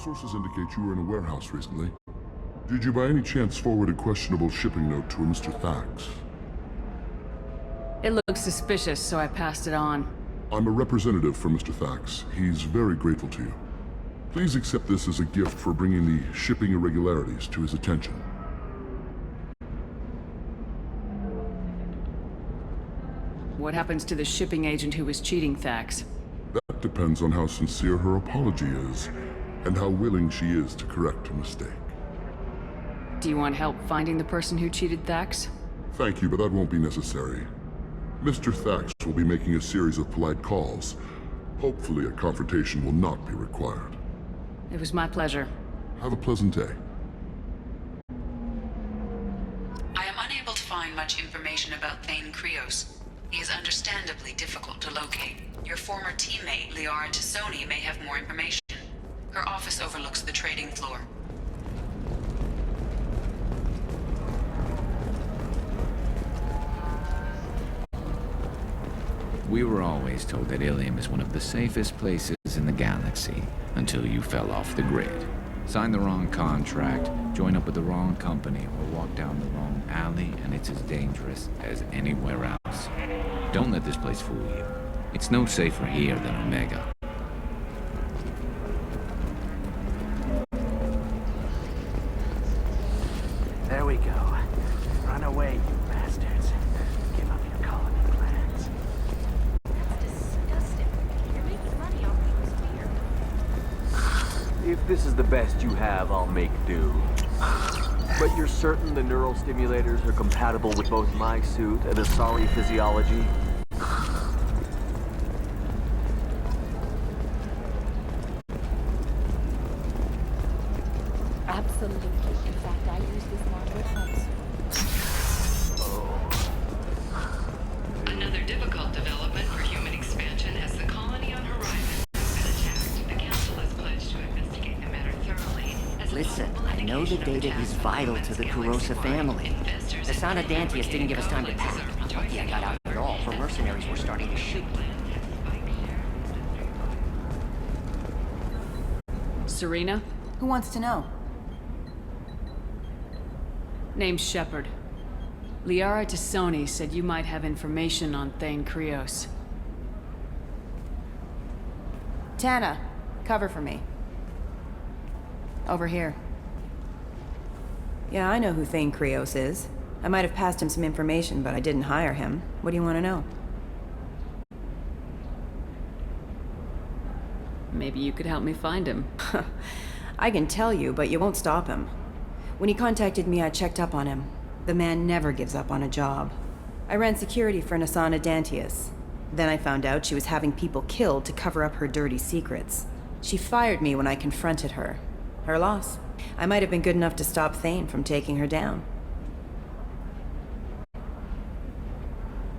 Sources indicate you were in a warehouse recently. Did you by any chance forward a questionable shipping note to a Mr. Thax? It looked suspicious, so I passed it on. I'm a representative for Mr. Thax. He's very grateful to you. Please accept this as a gift for bringing the shipping irregularities to his attention. What happens to the shipping agent who was cheating Thax? That depends on how sincere her apology is, and how willing she is to correct a mistake. Do you want help finding the person who cheated Thax? Thank you, but that won't be necessary. Mr. Thax will be making a series of polite calls. Hopefully a confrontation will not be required. It was my pleasure. Have a pleasant day. I am unable to find much information about Thane Krios. He is understandably difficult to locate. Your former teammate, Liara Tassoni, may have more information. Her office overlooks the trading floor. We were always told that lllium is one of the safest places in the galaxy, until you fell off the grid. Sign the wrong contract, join up with the wrong company, or walk down the wrong alley, and it's as dangerous as anywhere else. Don't let this place fool you. It's no safer here than Omega. There we go. Run away, you bastards. Give up your colony plans. If this is the best you have, I'll make do. But you're certain the neural stimulators are compatible with both my suit and Asari physiology? Absolutely. In fact, I use this model once. Another difficult development for human expansion as the colony on Horizon has been attacked. The Council has pledged to investigate the matter thoroughly. Listen, I know the data is vital to the Kurosa family. The Sana Dantius didn't give us time to pack. Lucky I got out at all, for mercenaries were starting to shoot. Serena? Who wants to know? Name's Shepard. Liara Tassoni said you might have information on Thane Krios. Tana, cover for me. Over here. Yeah, I know who Thane Krios is. I might have passed him some information, but I didn't hire him. What do you want to know? Maybe you could help me find him. I can tell you, but you won't stop him. When he contacted me, I checked up on him. The man never gives up on a job. I ran security for Nasana Dantius. Then I found out she was having people killed to cover up her dirty secrets. She fired me when I confronted her. Her loss. I might have been good enough to stop Thane from taking her down.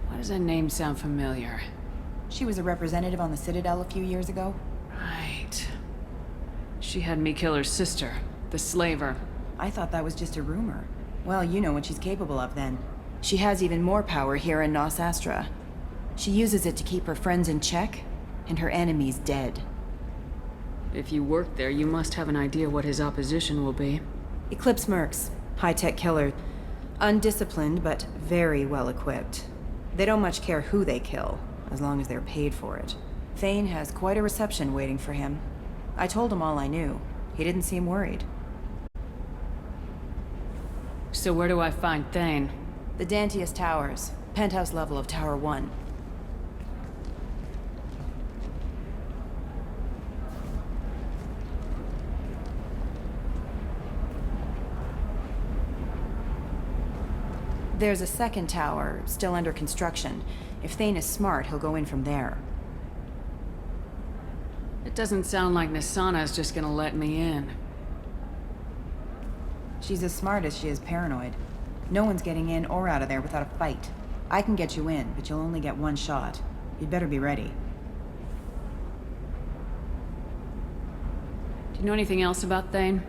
Why does that name sound familiar? She was a representative on the Citadel a few years ago. Right. She had me kill her sister, the slaver. I thought that was just a rumor. Well, you know what she's capable of then. She has even more power here in Nos Astra. She uses it to keep her friends in check, and her enemies dead. If you work there, you must have an idea what his opposition will be. Eclipse mercs. High-tech killers. Undisciplined, but very well equipped. They don't much care who they kill, as long as they're paid for it. Thane has quite a reception waiting for him. I told him all I knew. He didn't seem worried. So where do I find Thane? The Dantius Towers. Penthouse level of Tower 1. There's a second tower, still under construction. If Thane is smart, he'll go in from there. It doesn't sound like Nasana's just gonna let me in. She's as smart as she is paranoid. No one's getting in or out of there without a fight. I can get you in, but you'll only get one shot. You'd better be ready. Do you know anything else about Thane?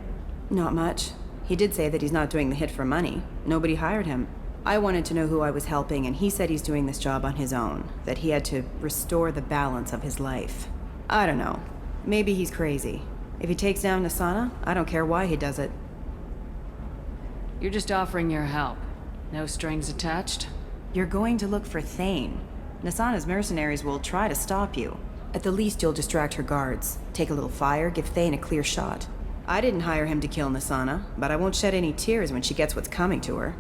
Not much. He did say that he's not doing the hit for money. Nobody hired him. I wanted to know who I was helping, and he said he's doing this job on his own. That he had to restore the balance of his life. I don't know. Maybe he's crazy. If he takes down Nasana, I don't care why he does it. You're just offering your help. No strings attached? You're going to look for Thane. Nasana's mercenaries will try to stop you. At the least, you'll distract her guards. Take a little fire, give Thane a clear shot. I didn't hire him to kill Nasana, but I won't shed any tears when she gets what's coming to her.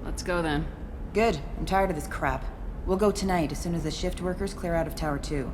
Let's go then. Good. I'm tired of this crap. We'll go tonight as soon as the shift workers clear out of Tower 2.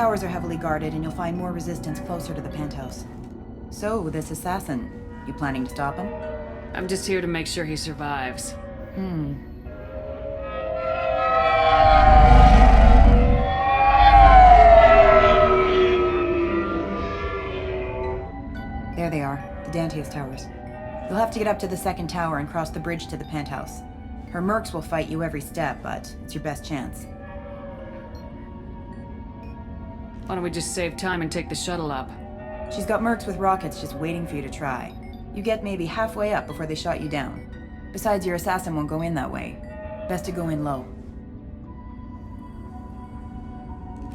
towers are heavily guarded, and you'll find more resistance closer to the penthouse. So, this assassin, you planning to stop him? I'm just here to make sure he survives. There they are, the Dantius towers. You'll have to get up to the second tower and cross the bridge to the penthouse. Her mercs will fight you every step, but it's your best chance. Why don't we just save time and take the shuttle up? She's got mercs with rockets just waiting for you to try. You get maybe halfway up before they shot you down. Besides, your assassin won't go in that way. Best to go in low.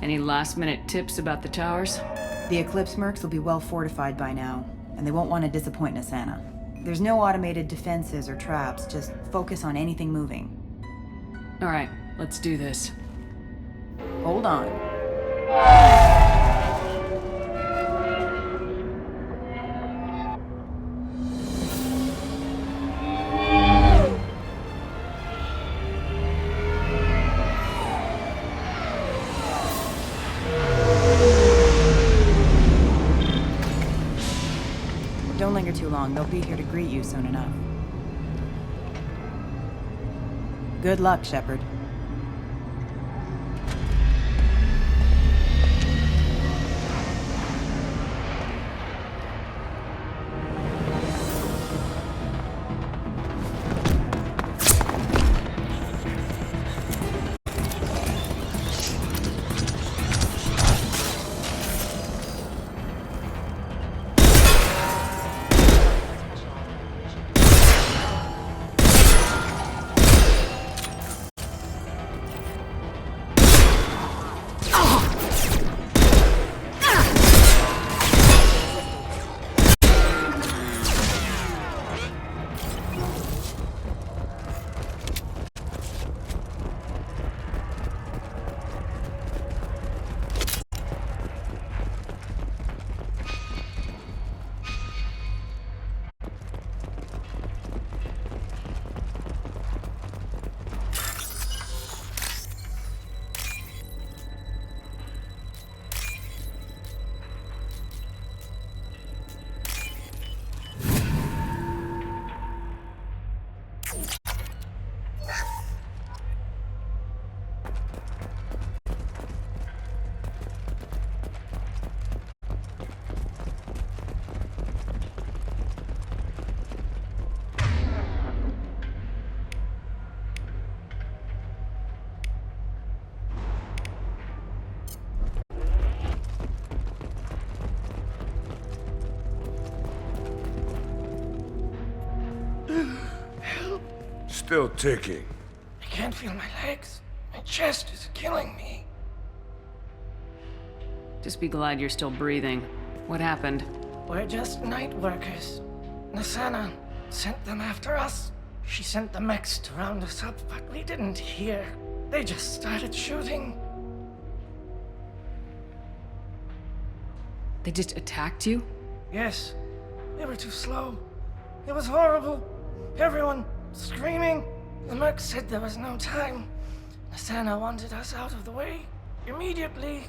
Any last-minute tips about the towers? The Eclipse mercs will be well fortified by now, and they won't want to disappoint Nasana. There's no automated defenses or traps, just focus on anything moving. Alright, let's do this. Hold on. Don't linger too long. They'll be here to greet you soon enough. Good luck, Shepard. Still ticking. I can't feel my legs. My chest is killing me. Just be glad you're still breathing. What happened? We're just night workers. Nasana sent them after us. She sent the mechs to round us up, but we didn't hear. They just started shooting. They just attacked you? Yes. They were too slow. It was horrible. Everyone screaming. The merc said there was no time. Nasana wanted us out of the way immediately.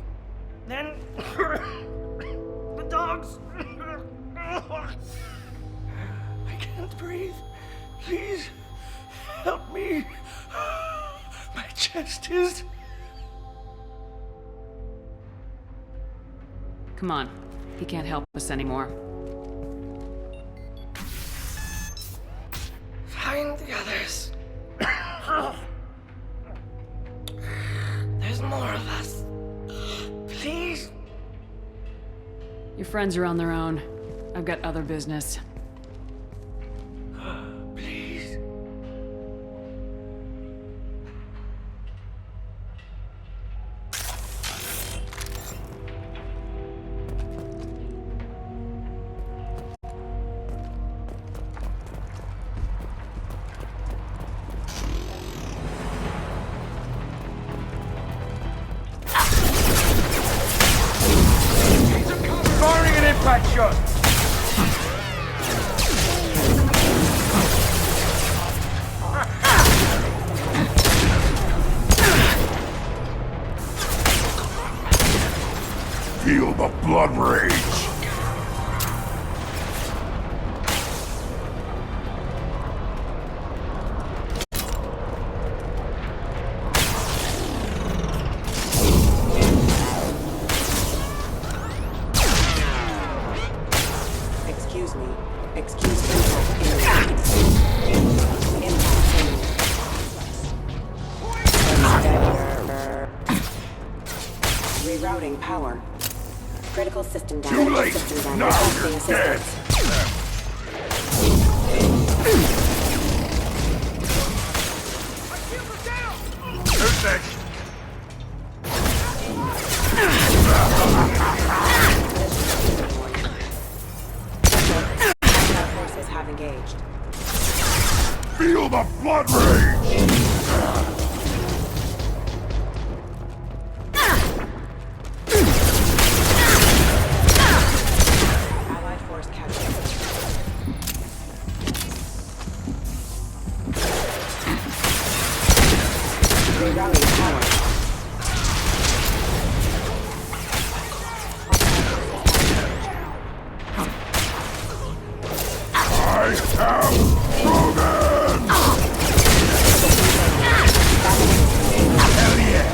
Then the dogs. I can't breathe. Please help me. My chest is. Come on. He can't help us anymore. Find the others. There's more of us. Please. Your friends are on their own. I've got other business. Please. Firing an impact shot! Feel the blood rage! Excuse me. Excuse impact rerouting power. Critical system down. Too late! System down. Now Requesting you're dead! assistance. Who's next? Forces have engaged. Feel the blood rage! Allied force casualty. Rerouting power. I am Rogan! Hell yeah!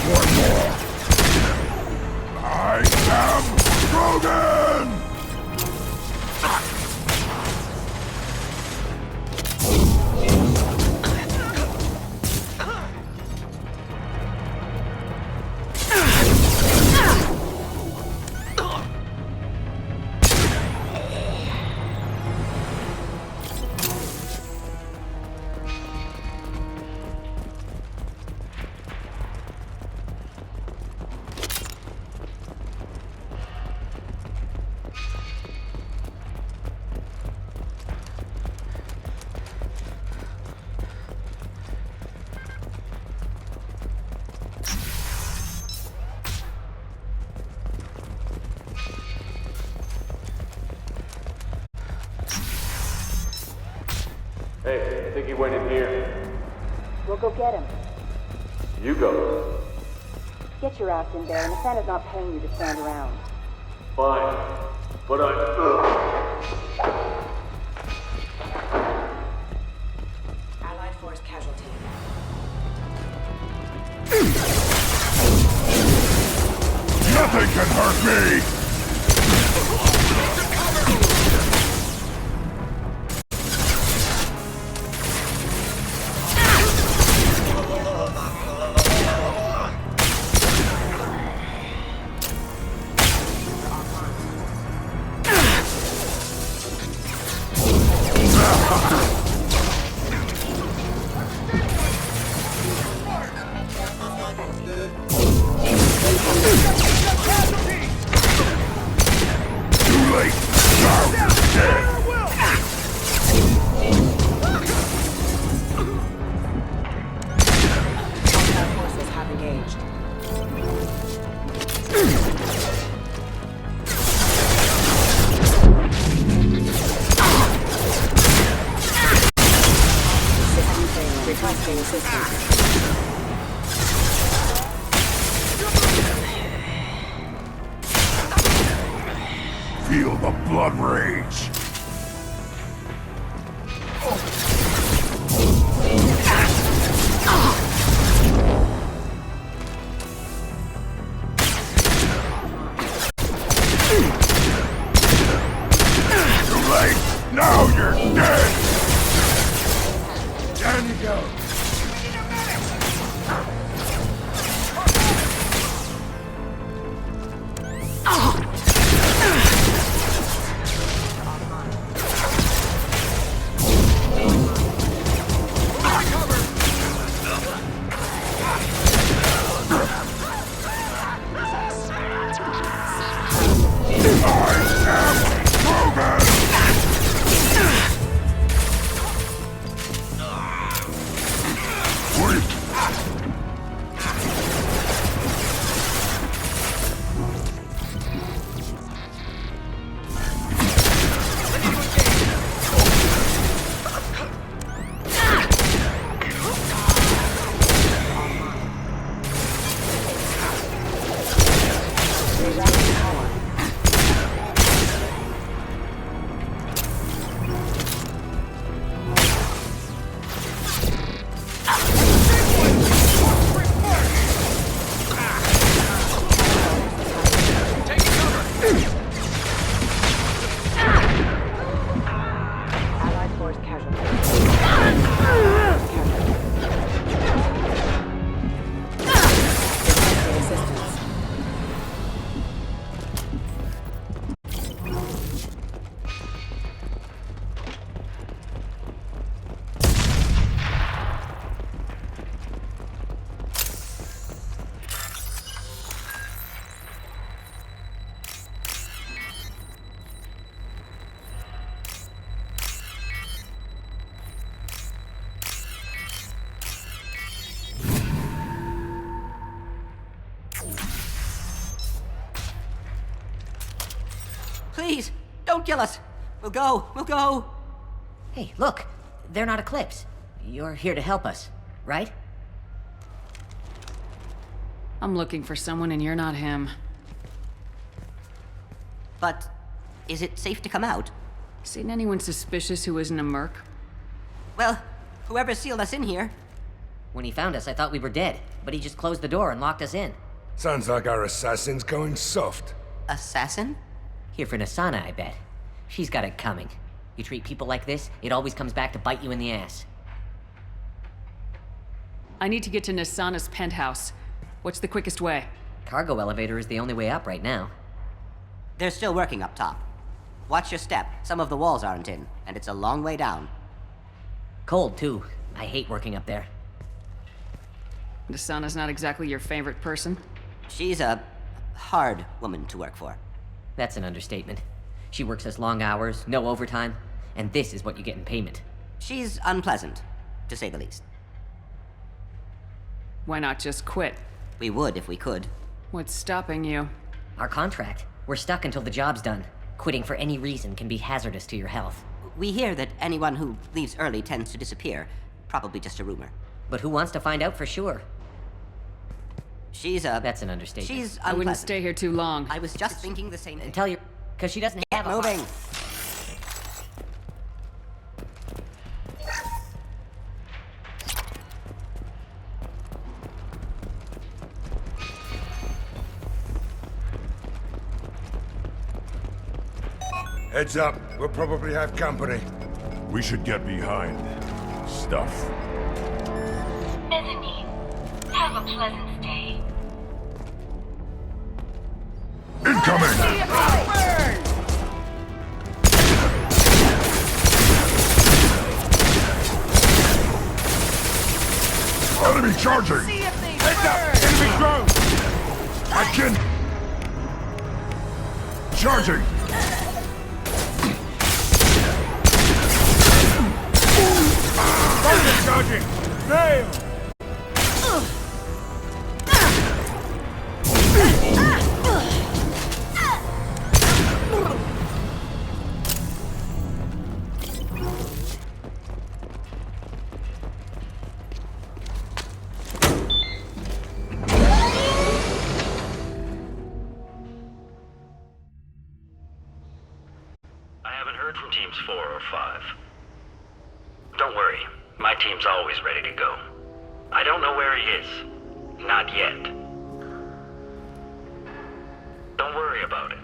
One more! I am Rogan! Hey, I think he went in here. We'll go get him. You go. Get your ass in there, and the Santa's not paying you to stand around. Fine. But Allied force casualty. Nothing can hurt me! Too late! Now you're dead! Allied forces have engaged. System failure. Requesting assistance. Feel the blood rage! Too late! Now you're dead! Down you go! Please, don't kill us. We'll go. Hey, look. They're not Eclipse. You're here to help us, right? I'm looking for someone and you're not him. But is it safe to come out? Seen anyone suspicious who isn't a merc? Well, whoever sealed us in here. When he found us, I thought we were dead, but he just closed the door and locked us in. Sounds like our assassin's going soft. Assassin? Here for Nasana, I bet. She's got it coming. You treat people like this, it always comes back to bite you in the ass. I need to get to Nasana's penthouse. What's the quickest way? Cargo elevator is the only way up right now. They're still working up top. Watch your step. Some of the walls aren't in, and it's a long way down. Cold, too. I hate working up there. Nasana's not exactly your favorite person? She's a hard woman to work for. That's an understatement. She works us long hours, no overtime, and this is what you get in payment. She's unpleasant, to say the least. Why not just quit? We would if we could. What's stopping you? Our contract. We're stuck until the job's done. Quitting for any reason can be hazardous to your health. We hear that anyone who leaves early tends to disappear. Probably just a rumor. But who wants to find out for sure? That's an understatement. She's unpleasant. I wouldn't stay here too long. I was just thinking the same thing. Tell you, because she doesn't have a moving. Heads up, we'll probably have company. We should get behind stuff. Mezzanine. Have a pleasant stay. Incoming! Enemy charging! Heads up! Enemy drone! I can... Charging! Charging! Nail! I haven't heard from teams 4 or 5. Don't worry, my team's always ready to go. I don't know where he is. Not yet. Don't worry about it.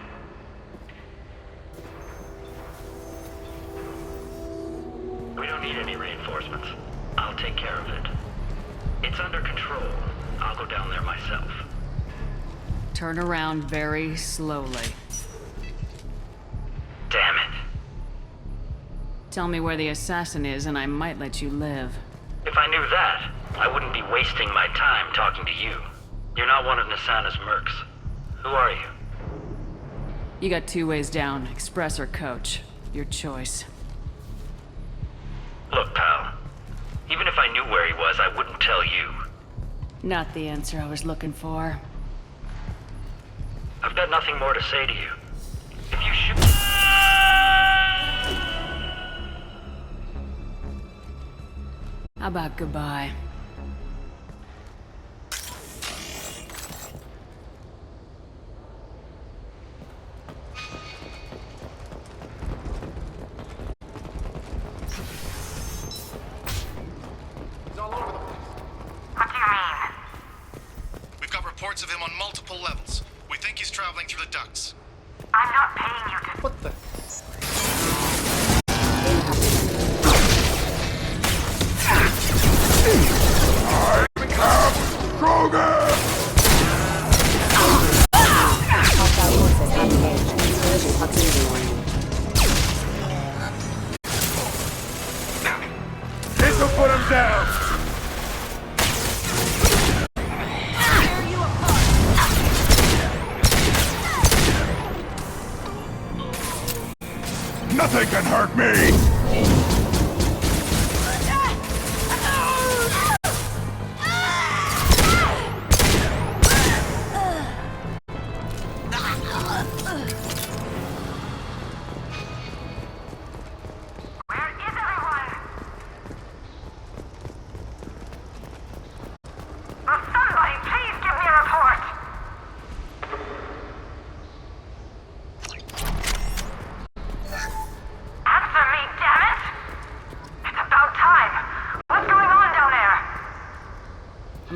We don't need any reinforcements. I'll take care of it. It's under control. I'll go down there myself. Turn around very slowly. Damn it. Tell me where the assassin is and I might let you live. If I knew that, I wouldn't be wasting my time talking to you. You're not one of Nasana's mercs. Who are you? You got 2 ways down, express or coach. Your choice. Look, pal. Even if I knew where he was, I wouldn't tell you. Not the answer I was looking for. I've got nothing more to say to you. If you shoot... How about goodbye? We've got reports of him on multiple levels. We think he's traveling through the ducts. I'm not paying you to... What the... This'll put him down! Nothing can hurt me!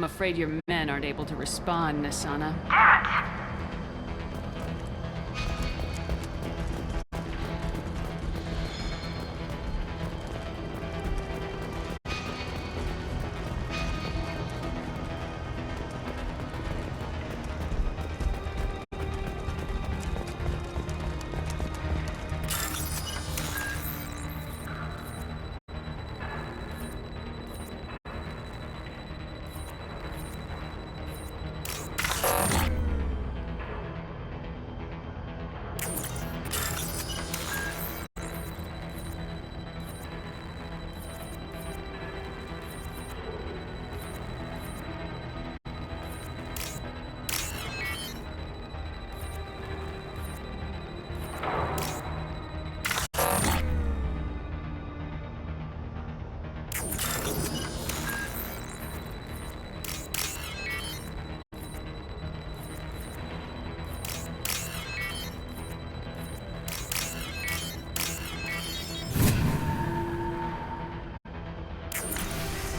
I'm afraid your men aren't able to respond, Nasana.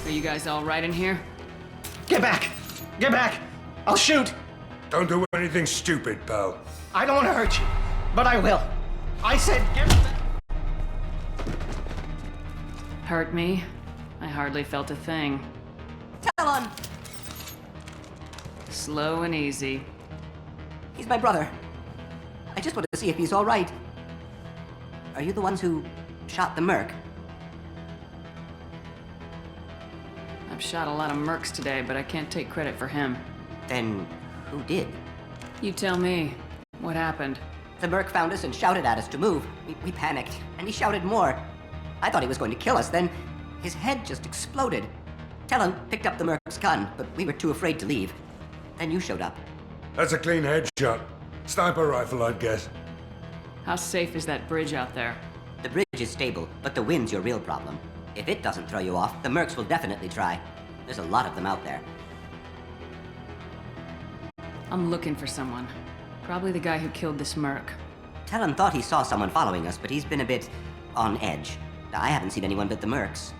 Are you guys all right in here? Get back! Get back! I'll shoot! Don't do anything stupid, pal. I don't want to hurt you, but I will. I said get back! Hurt me? I hardly felt a thing. Talon! Slow and easy. He's my brother. I just want to see if he's all right. Are you the ones who shot the merc? I've shot a lot of mercs today, but I can't take credit for him. Then who did? You tell me. What happened? The merc found us and shouted at us to move. We panicked, and he shouted more. I thought he was going to kill us, then his head just exploded. Talon picked up the merc's gun, but we were too afraid to leave. Then you showed up. That's a clean headshot. Sniper rifle, I'd guess. How safe is that bridge out there? The bridge is stable, but the wind's your real problem. If it doesn't throw you off, the mercs will definitely try. There's a lot of them out there. I'm looking for someone. Probably the guy who killed this merc. Talon thought he saw someone following us, but he's been a bit on edge. I haven't seen anyone but the mercs.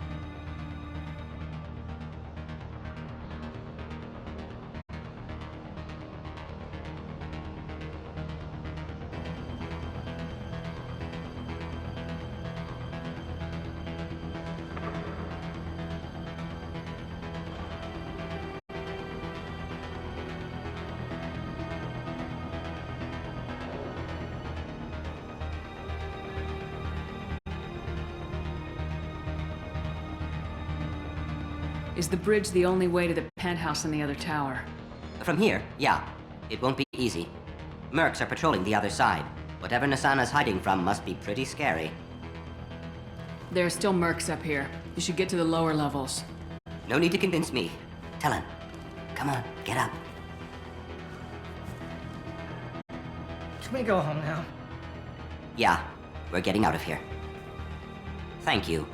Is the bridge the only way to the penthouse in the other tower? From here, yeah. It won't be easy. Mercs are patrolling the other side. Whatever Nasana's hiding from must be pretty scary. There are still mercs up here. You should get to the lower levels. No need to convince me. Talon, come on, get up. Can we go home now? Yeah, we're getting out of here. Thank you.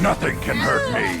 Nothing can hurt me.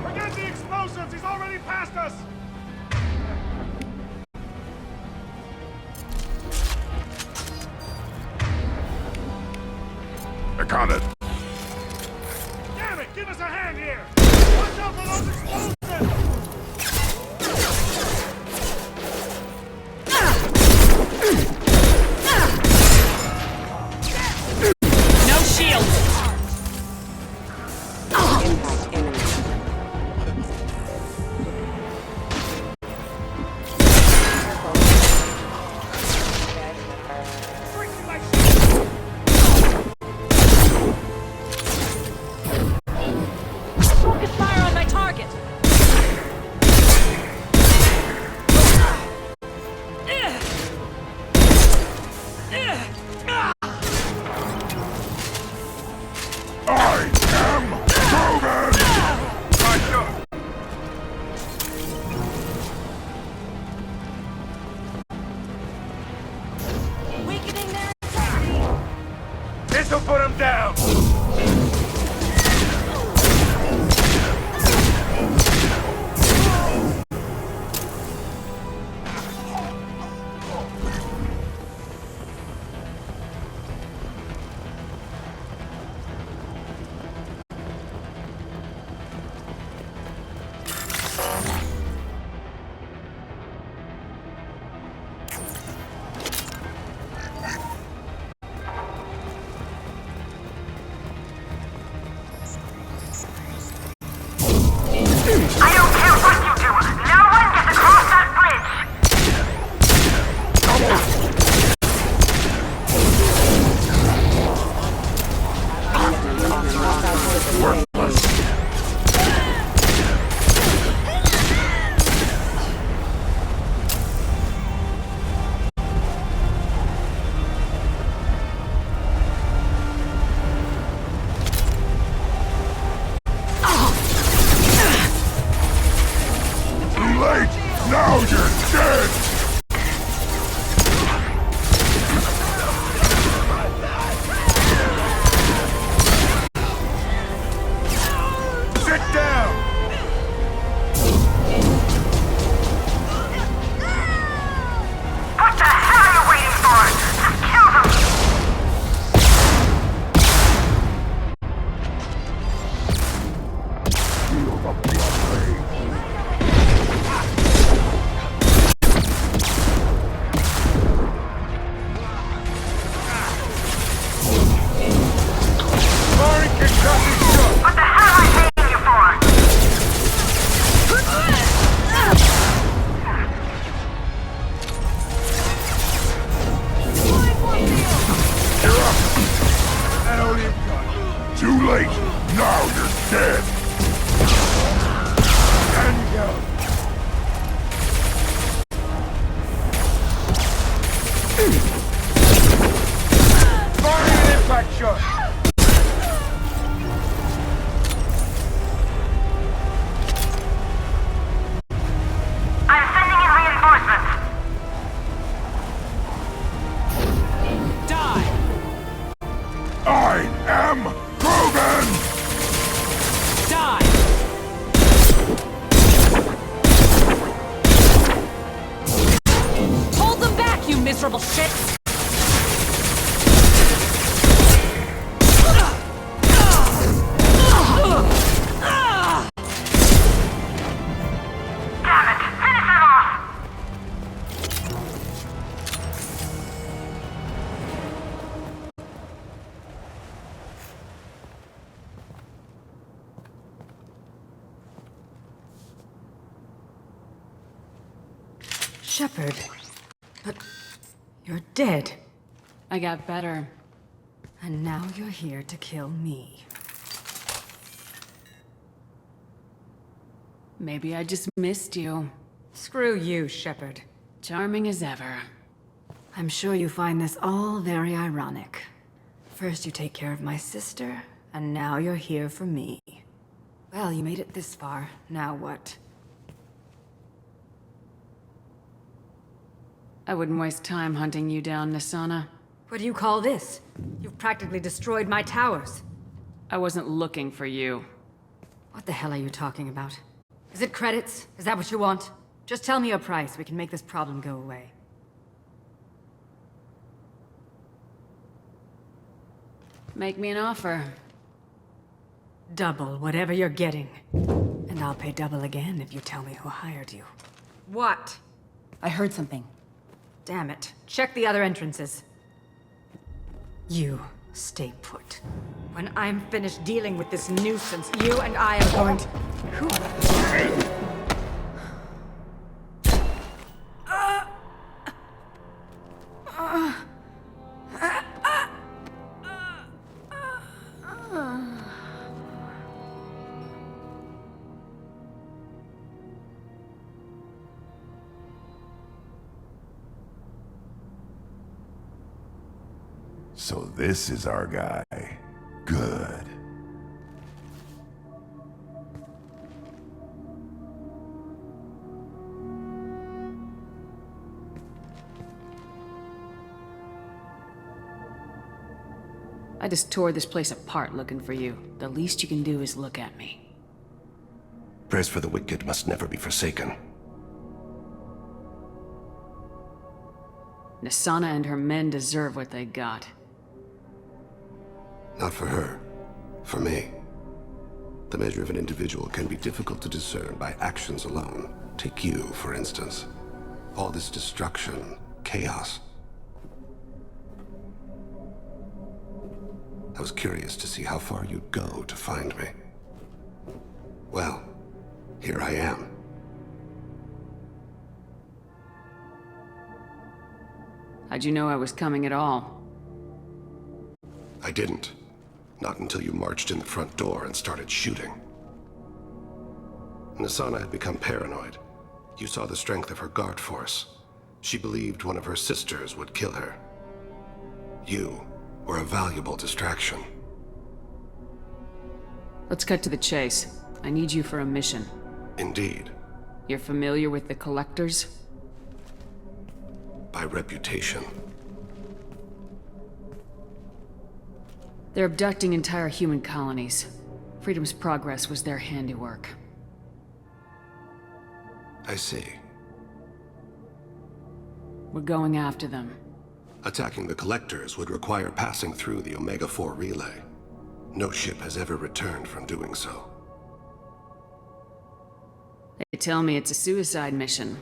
Forget the explosives! He's already past us! I got it. Damn it! Give us a hand here! Watch out for those explosives! No shield! Focus fire on my target! I am proven! Weakening their integrity! This'll put him down! I don't care what you do. No one gets across that Worthless. Too late! Now you're dead! Sit down! What the hell are you waiting for? Just kill them! Feel the blood rain. Firing concussion shot! What the hell am I paying you for? That lllium gun. Too late! Now you're dead! Down you go. Firing an impact shot! I'm sending in reinforcements. Die! I am proven! Die! Hold them back, you miserable shits! Damn it! Finish it off! Shepard. But you're dead. I got better. And now you're here to kill me. Maybe I just missed you. Screw you, Shepard. Charming as ever. I'm sure you find this all very ironic. First you take care of my sister, and now you're here for me. Well, you made it this far. Now what? I wouldn't waste time hunting you down, Nisana. What do you call this? You've practically destroyed my towers. I wasn't looking for you. What the hell are you talking about? Is it credits? Is that what you want? Just tell me a price. We can make this problem go away. Make me an offer. Double whatever you're getting. And I'll pay double again if you tell me who hired you. What? I heard something. Damn it. Check the other entrances. You stay put. When I'm finished dealing with this nuisance, you and I are going to... Who? So this is our guy. Good. I just tore this place apart looking for you. The least you can do is look at me. Prayers for the wicked must never be forsaken. Nisana and her men deserve what they got. Not for her. For me. The measure of an individual can be difficult to discern by actions alone. Take you, for instance. All this destruction, chaos. I was curious to see how far you'd go to find me. Well, here I am. How'd you know I was coming at all? I didn't. Not until you marched in the front door and started shooting. Nisana had become paranoid. You saw the strength of her guard force. She believed one of her sisters would kill her. You were a valuable distraction. Let's cut to the chase. I need you for a mission. Indeed. You're familiar with the Collectors? By reputation. They're abducting entire human colonies. Freedom's Progress was their handiwork. I see. We're going after them. Attacking the Collectors would require passing through the Omega-4 relay. No ship has ever returned from doing so. They tell me it's a suicide mission.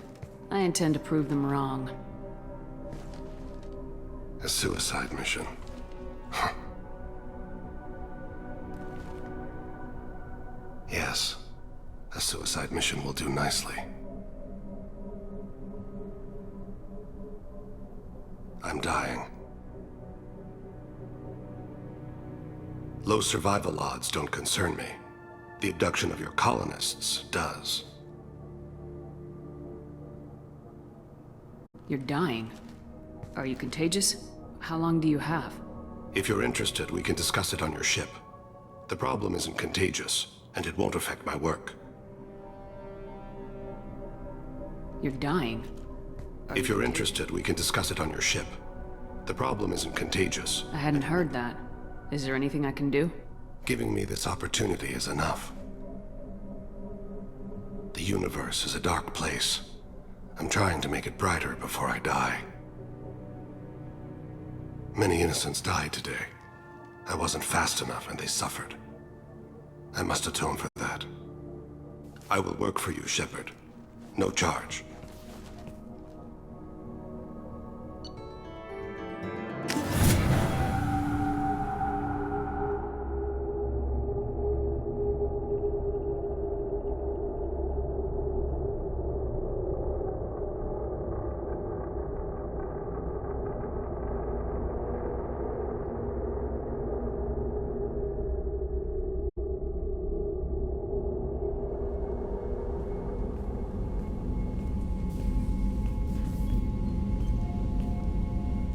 I intend to prove them wrong. A suicide mission? Huh. Yes, a suicide mission will do nicely. I'm dying. Low survival odds don't concern me. The abduction of your colonists does. You're dying. Are you contagious? How long do you have? If you're interested, we can discuss it on your ship. The problem isn't contagious, and it won't affect my work. You're dying. If you're interested, we can discuss it on your ship. The problem isn't contagious. I hadn't heard that. Is there anything I can do? Giving me this opportunity is enough. The universe is a dark place. I'm trying to make it brighter before I die. Many innocents died today. I wasn't fast enough and they suffered. I must atone for that. I will work for you, Shepard. No charge.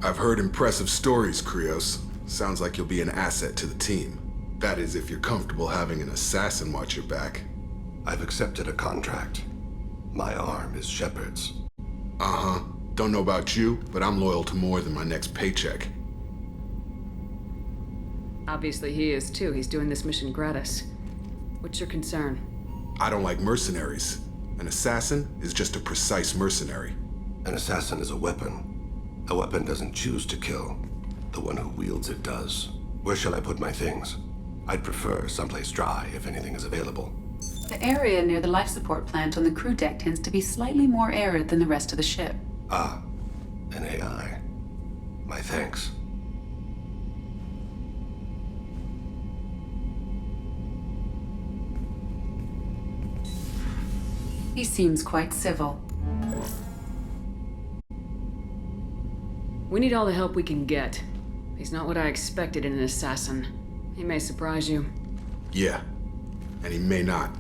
I've heard impressive stories, Krios. Sounds like you'll be an asset to the team. That is, if you're comfortable having an assassin watch your back. I've accepted a contract. My arm is Shepard's. Uh-huh. Don't know about you, but I'm loyal to more than my next paycheck. Obviously he is too. He's doing this mission gratis. What's your concern? I don't like mercenaries. An assassin is just a precise mercenary. An assassin is a weapon. A weapon doesn't choose to kill. The one who wields it does. Where shall I put my things? I'd prefer someplace dry if anything is available. The area near the life support plant on the crew deck tends to be slightly more arid than the rest of the ship. Ah, an AI. My thanks. He seems quite civil. We need all the help we can get. He's not what I expected in an assassin. He may surprise you. Yeah, and he may not.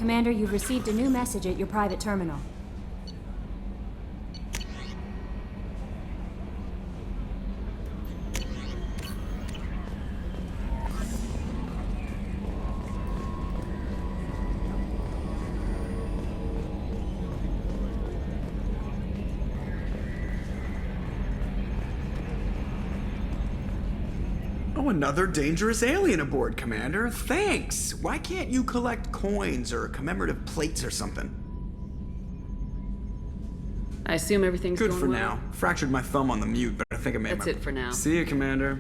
Commander, you've received a new message at your private terminal. Oh, another dangerous alien aboard, Commander. Thanks! Why can't you collect coins or commemorative plates or something? I assume everything's good going for well? now. Fractured my thumb on the mute, but I think I made That's it for now. See you, Commander.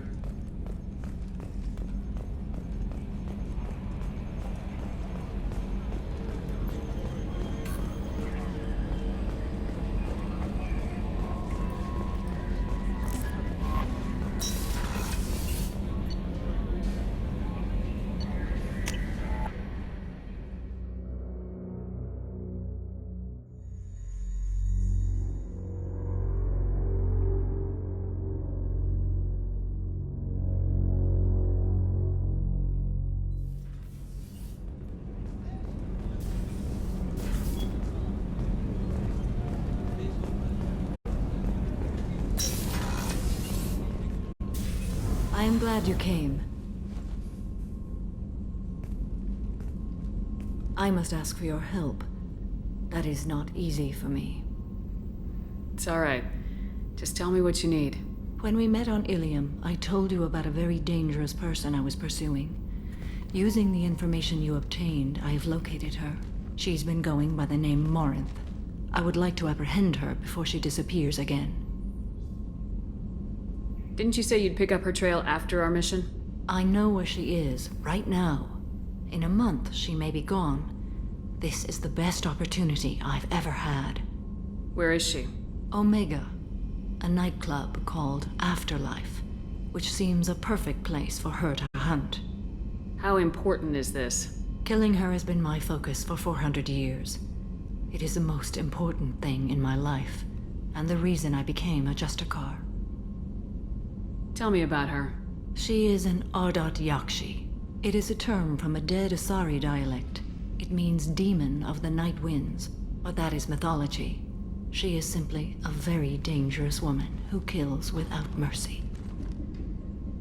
I am glad you came. I must ask for your help. That is not easy for me. It's alright. Just tell me what you need. When we met on lllium, I told you about a very dangerous person I was pursuing. Using the information you obtained, I have located her. She's been going by the name Morinth. I would like to apprehend her before she disappears again. Didn't you say you'd pick up her trail after our mission? I know where she is, right now. In a month, she may be gone. This is the best opportunity I've ever had. Where is she? Omega, a nightclub called Afterlife, which seems a perfect place for her to hunt. How important is this? Killing her has been my focus for 400 years. It is the most important thing in my life, and the reason I became a Justicar. Tell me about her. She is an Ardat Yakshi. It is a term from a dead Asari dialect. It means demon of the night winds, but that is mythology. She is simply a very dangerous woman who kills without mercy.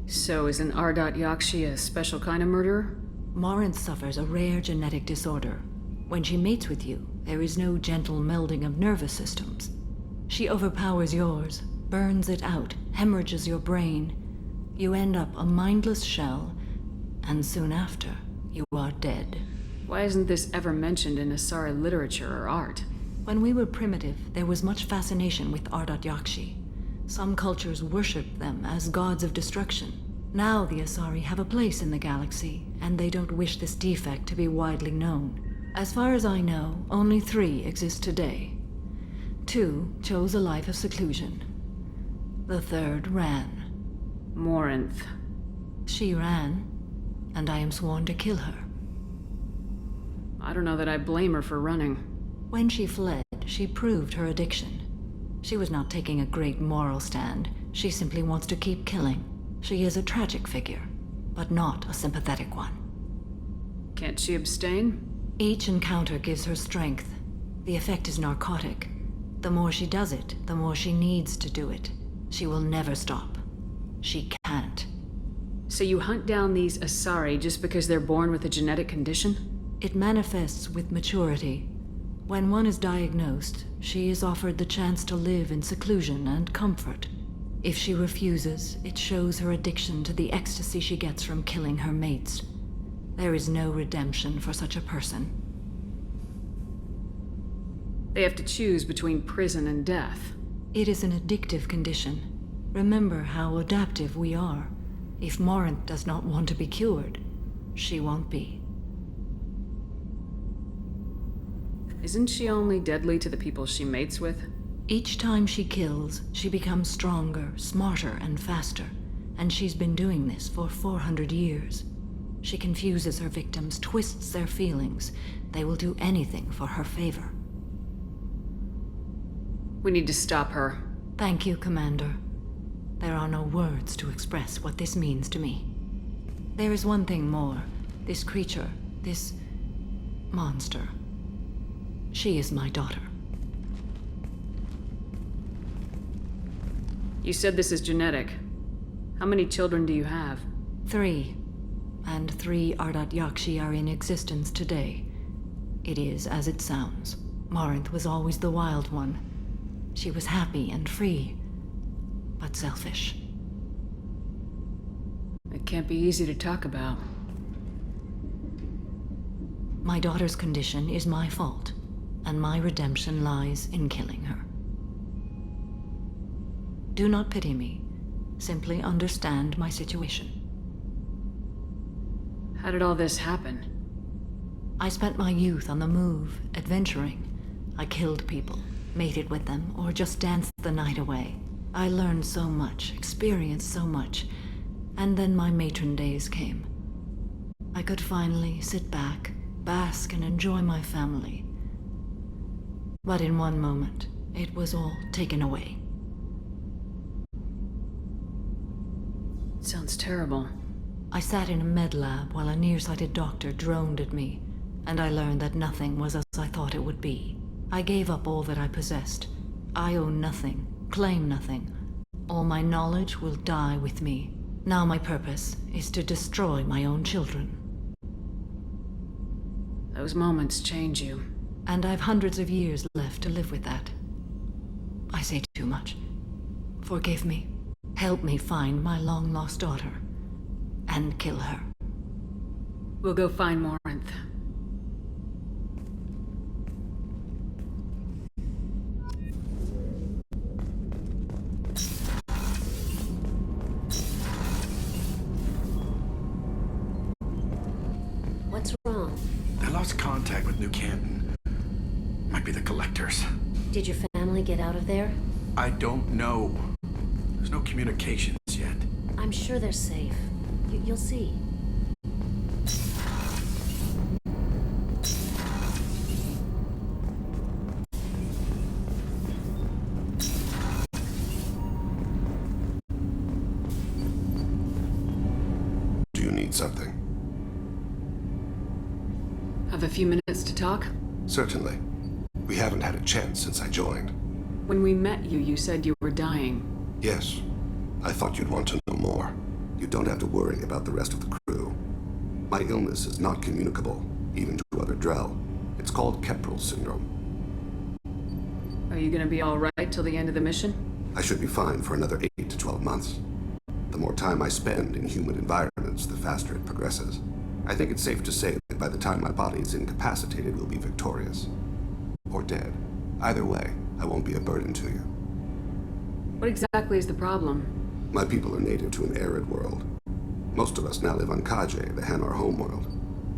So is an Ardat Yakshi a special kind of murderer? Morinth suffers a rare genetic disorder. When she mates with you, there is no gentle melding of nervous systems. She overpowers yours, burns it out, hemorrhages your brain. You end up a mindless shell, and soon after, you are dead. Why isn't this ever mentioned in Asari literature or art? When we were primitive, there was much fascination with Ardat Yakshi. Some cultures worshipped them as gods of destruction. Now the Asari have a place in the galaxy, and they don't wish this defect to be widely known. As far as I know, only 3 exist today. 2 chose a life of seclusion. The 3rd ran. Morinth. She ran, and I am sworn to kill her. I don't know that I blame her for running. When she fled, she proved her addiction. She was not taking a great moral stand. She simply wants to keep killing. She is a tragic figure, but not a sympathetic one. Can't she abstain? Each encounter gives her strength. The effect is narcotic. The more she does it, the more she needs to do it. She will never stop. She can't. So you hunt down these Asari just because they're born with a genetic condition? It manifests with maturity. When one is diagnosed, she is offered the chance to live in seclusion and comfort. If she refuses, it shows her addiction to the ecstasy she gets from killing her mates. There is no redemption for such a person. They have to choose between prison and death. It is an addictive condition. Remember how adaptive we are. If Morinth does not want to be cured, she won't be. Isn't she only deadly to the people she mates with? Each time she kills, she becomes stronger, smarter, and faster. And she's been doing this for 400 years. She confuses her victims, twists their feelings. They will do anything for her favor. We need to stop her. Thank you, Commander. There are no words to express what this means to me. There is one thing more. This creature, this monster. She is my daughter. You said this is genetic. How many children do you have? 3. And 3 Ardat Yakshi are in existence today. It is as it sounds. Morinth was always the wild one. She was happy and free, but selfish. It can't be easy to talk about. My daughter's condition is my fault, and my redemption lies in killing her. Do not pity me. Simply understand my situation. How did all this happen? I spent my youth on the move, adventuring. I killed people, mated with them, or just danced the night away. I learned so much, experienced so much, and then my matron days came. I could finally sit back, bask, and enjoy my family. But in one moment, it was all taken away. Sounds terrible. I sat in a med lab while a nearsighted doctor droned at me, and I learned that nothing was as I thought it would be. I gave up all that I possessed. I own nothing, claim nothing. All my knowledge will die with me. Now my purpose is to destroy my own children. Those moments change you. And I've hundreds of years left to live with that. I say too much. Forgive me. Help me find my long-lost daughter. And kill her. We'll go find Morinth. What's wrong? I lost contact with New Canton. Might be the collectors. Did your family get out of there? I don't know. There's no communications yet. I'm sure they're safe. You'll see. Do you need something? Have a few minutes to talk? Certainly. We haven't had a chance since I joined. When we met you, you said you were dying. Yes. I thought you'd want to know more. You don't have to worry about the rest of the crew. My illness is not communicable, even to other Drell. It's called Keprel syndrome. Are you gonna be alright till the end of the mission? I should be fine for another 8 to 12 months. The more time I spend in human environments, the faster it progresses. I think it's safe to say that and by the time my body is incapacitated, we'll be victorious. Or dead. Either way, I won't be a burden to you. What exactly is the problem? My people are native to an arid world. Most of us now live on Kaje, the Hanar homeworld.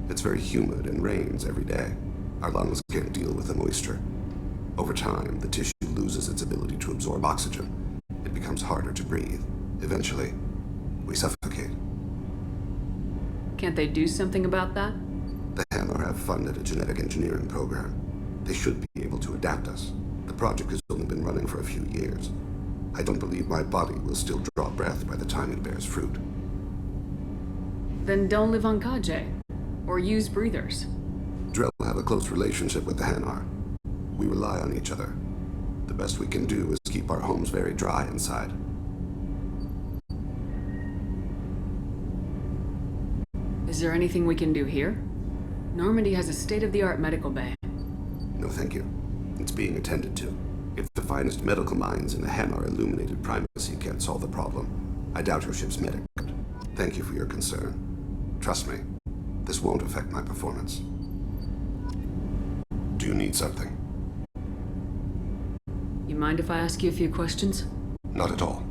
It's very humid and rains every day. Our lungs can't deal with the moisture. Over time, the tissue loses its ability to absorb oxygen. It becomes harder to breathe. Eventually, we suffocate. Can't they do something about that? The Hanar have funded a genetic engineering program. They should be able to adapt us. The project has only been running for a few years. I don't believe my body will still draw breath by the time it bears fruit. Then don't live on Kaje. Or use breathers. Drell have a close relationship with the Hanar. We rely on each other. The best we can do is keep our homes very dry inside. Is there anything we can do here? Normandy has a state-of-the-art medical bay. No, thank you. It's being attended to. If the finest medical minds in the Hanar illuminated primacy can't solve the problem, I doubt your ship's medic could. Thank you for your concern. Trust me, this won't affect my performance. Do you need something? You mind if I ask you a few questions? Not at all.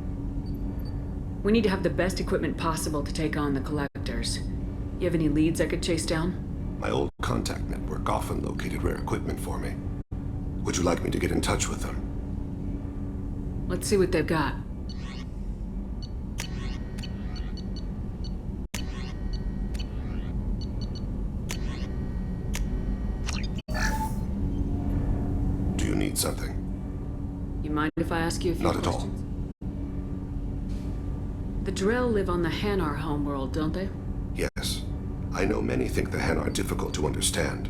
We need to have the best equipment possible to take on the collectors. You have any leads I could chase down? My old contact network often located rare equipment for me. Would you like me to get in touch with them? Let's see what they've got. Do you need something? You mind if I ask you a few questions? Not at all. The Drell live on the Hanar homeworld, don't they? Yes. I know many think the Hanar are difficult to understand.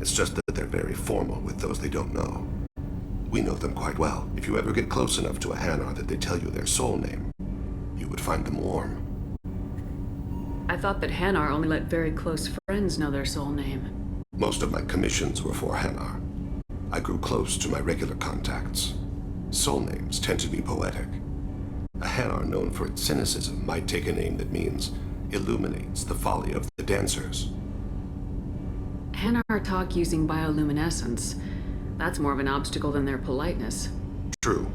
It's just that they're very formal with those they don't know. We know them quite well. If you ever get close enough to a Hanar that they tell you their soul name, you would find them warm. I thought that Hanar only let very close friends know their soul name. Most of my commissions were for Hanar. I grew close to my regular contacts. Soul names tend to be poetic. A Hanar known for its cynicism might take a name that means illuminates the folly of the dancers. Hanar talk using bioluminescence. That's more of an obstacle than their politeness. True.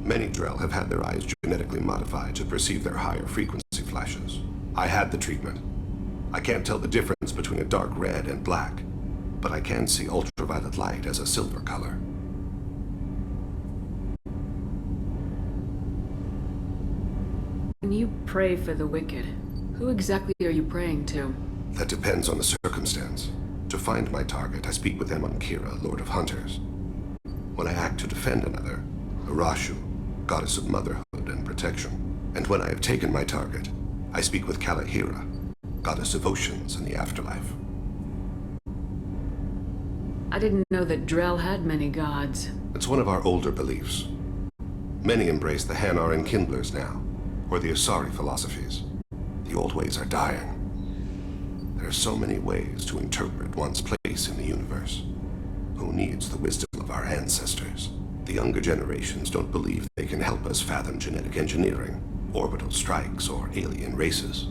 Many Drell have had their eyes genetically modified to perceive their higher frequency flashes. I had the treatment. I can't tell the difference between a dark red and black, but I can see ultraviolet light as a silver color. When you pray for the wicked, who exactly are you praying to? That depends on the circumstance. To find my target, I speak with them on Kira, Lord of Hunters. When I act to defend another, Arashu, goddess of motherhood and protection. And when I have taken my target, I speak with Kalahira, goddess of oceans and the afterlife. I didn't know that Drell had many gods. It's one of our older beliefs. Many embrace the Hanar and Kindlers now, or the Asari philosophies. The old ways are dying. There are so many ways to interpret one's place in the universe. Who needs the wisdom of our ancestors? The younger generations don't believe they can help us fathom genetic engineering, orbital strikes, or alien races.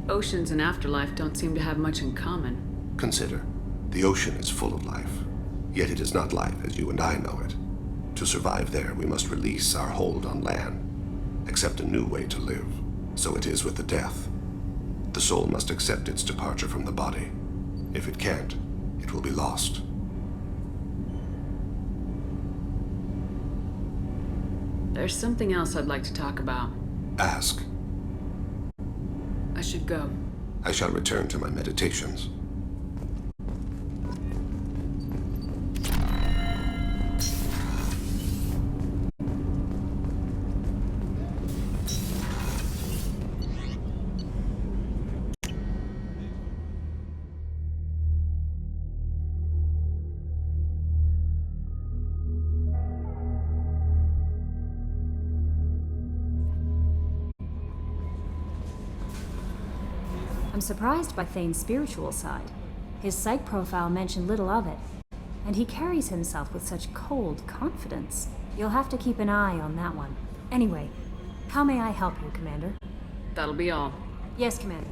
Oceans and afterlife don't seem to have much in common. Consider, the ocean is full of life, yet it is not life as you and I know it. To survive there, we must release our hold on land, accept a new way to live. So it is with the death. The soul must accept its departure from the body. If it can't, it will be lost. There's something else I'd like to talk about. Ask. I should go. I shall return to my meditations. I'm surprised by Thane's spiritual side. His psych profile mentioned little of it, and he carries himself with such cold confidence. You'll have to keep an eye on that one. Anyway, how may I help you, Commander? That'll be all. Yes, Commander.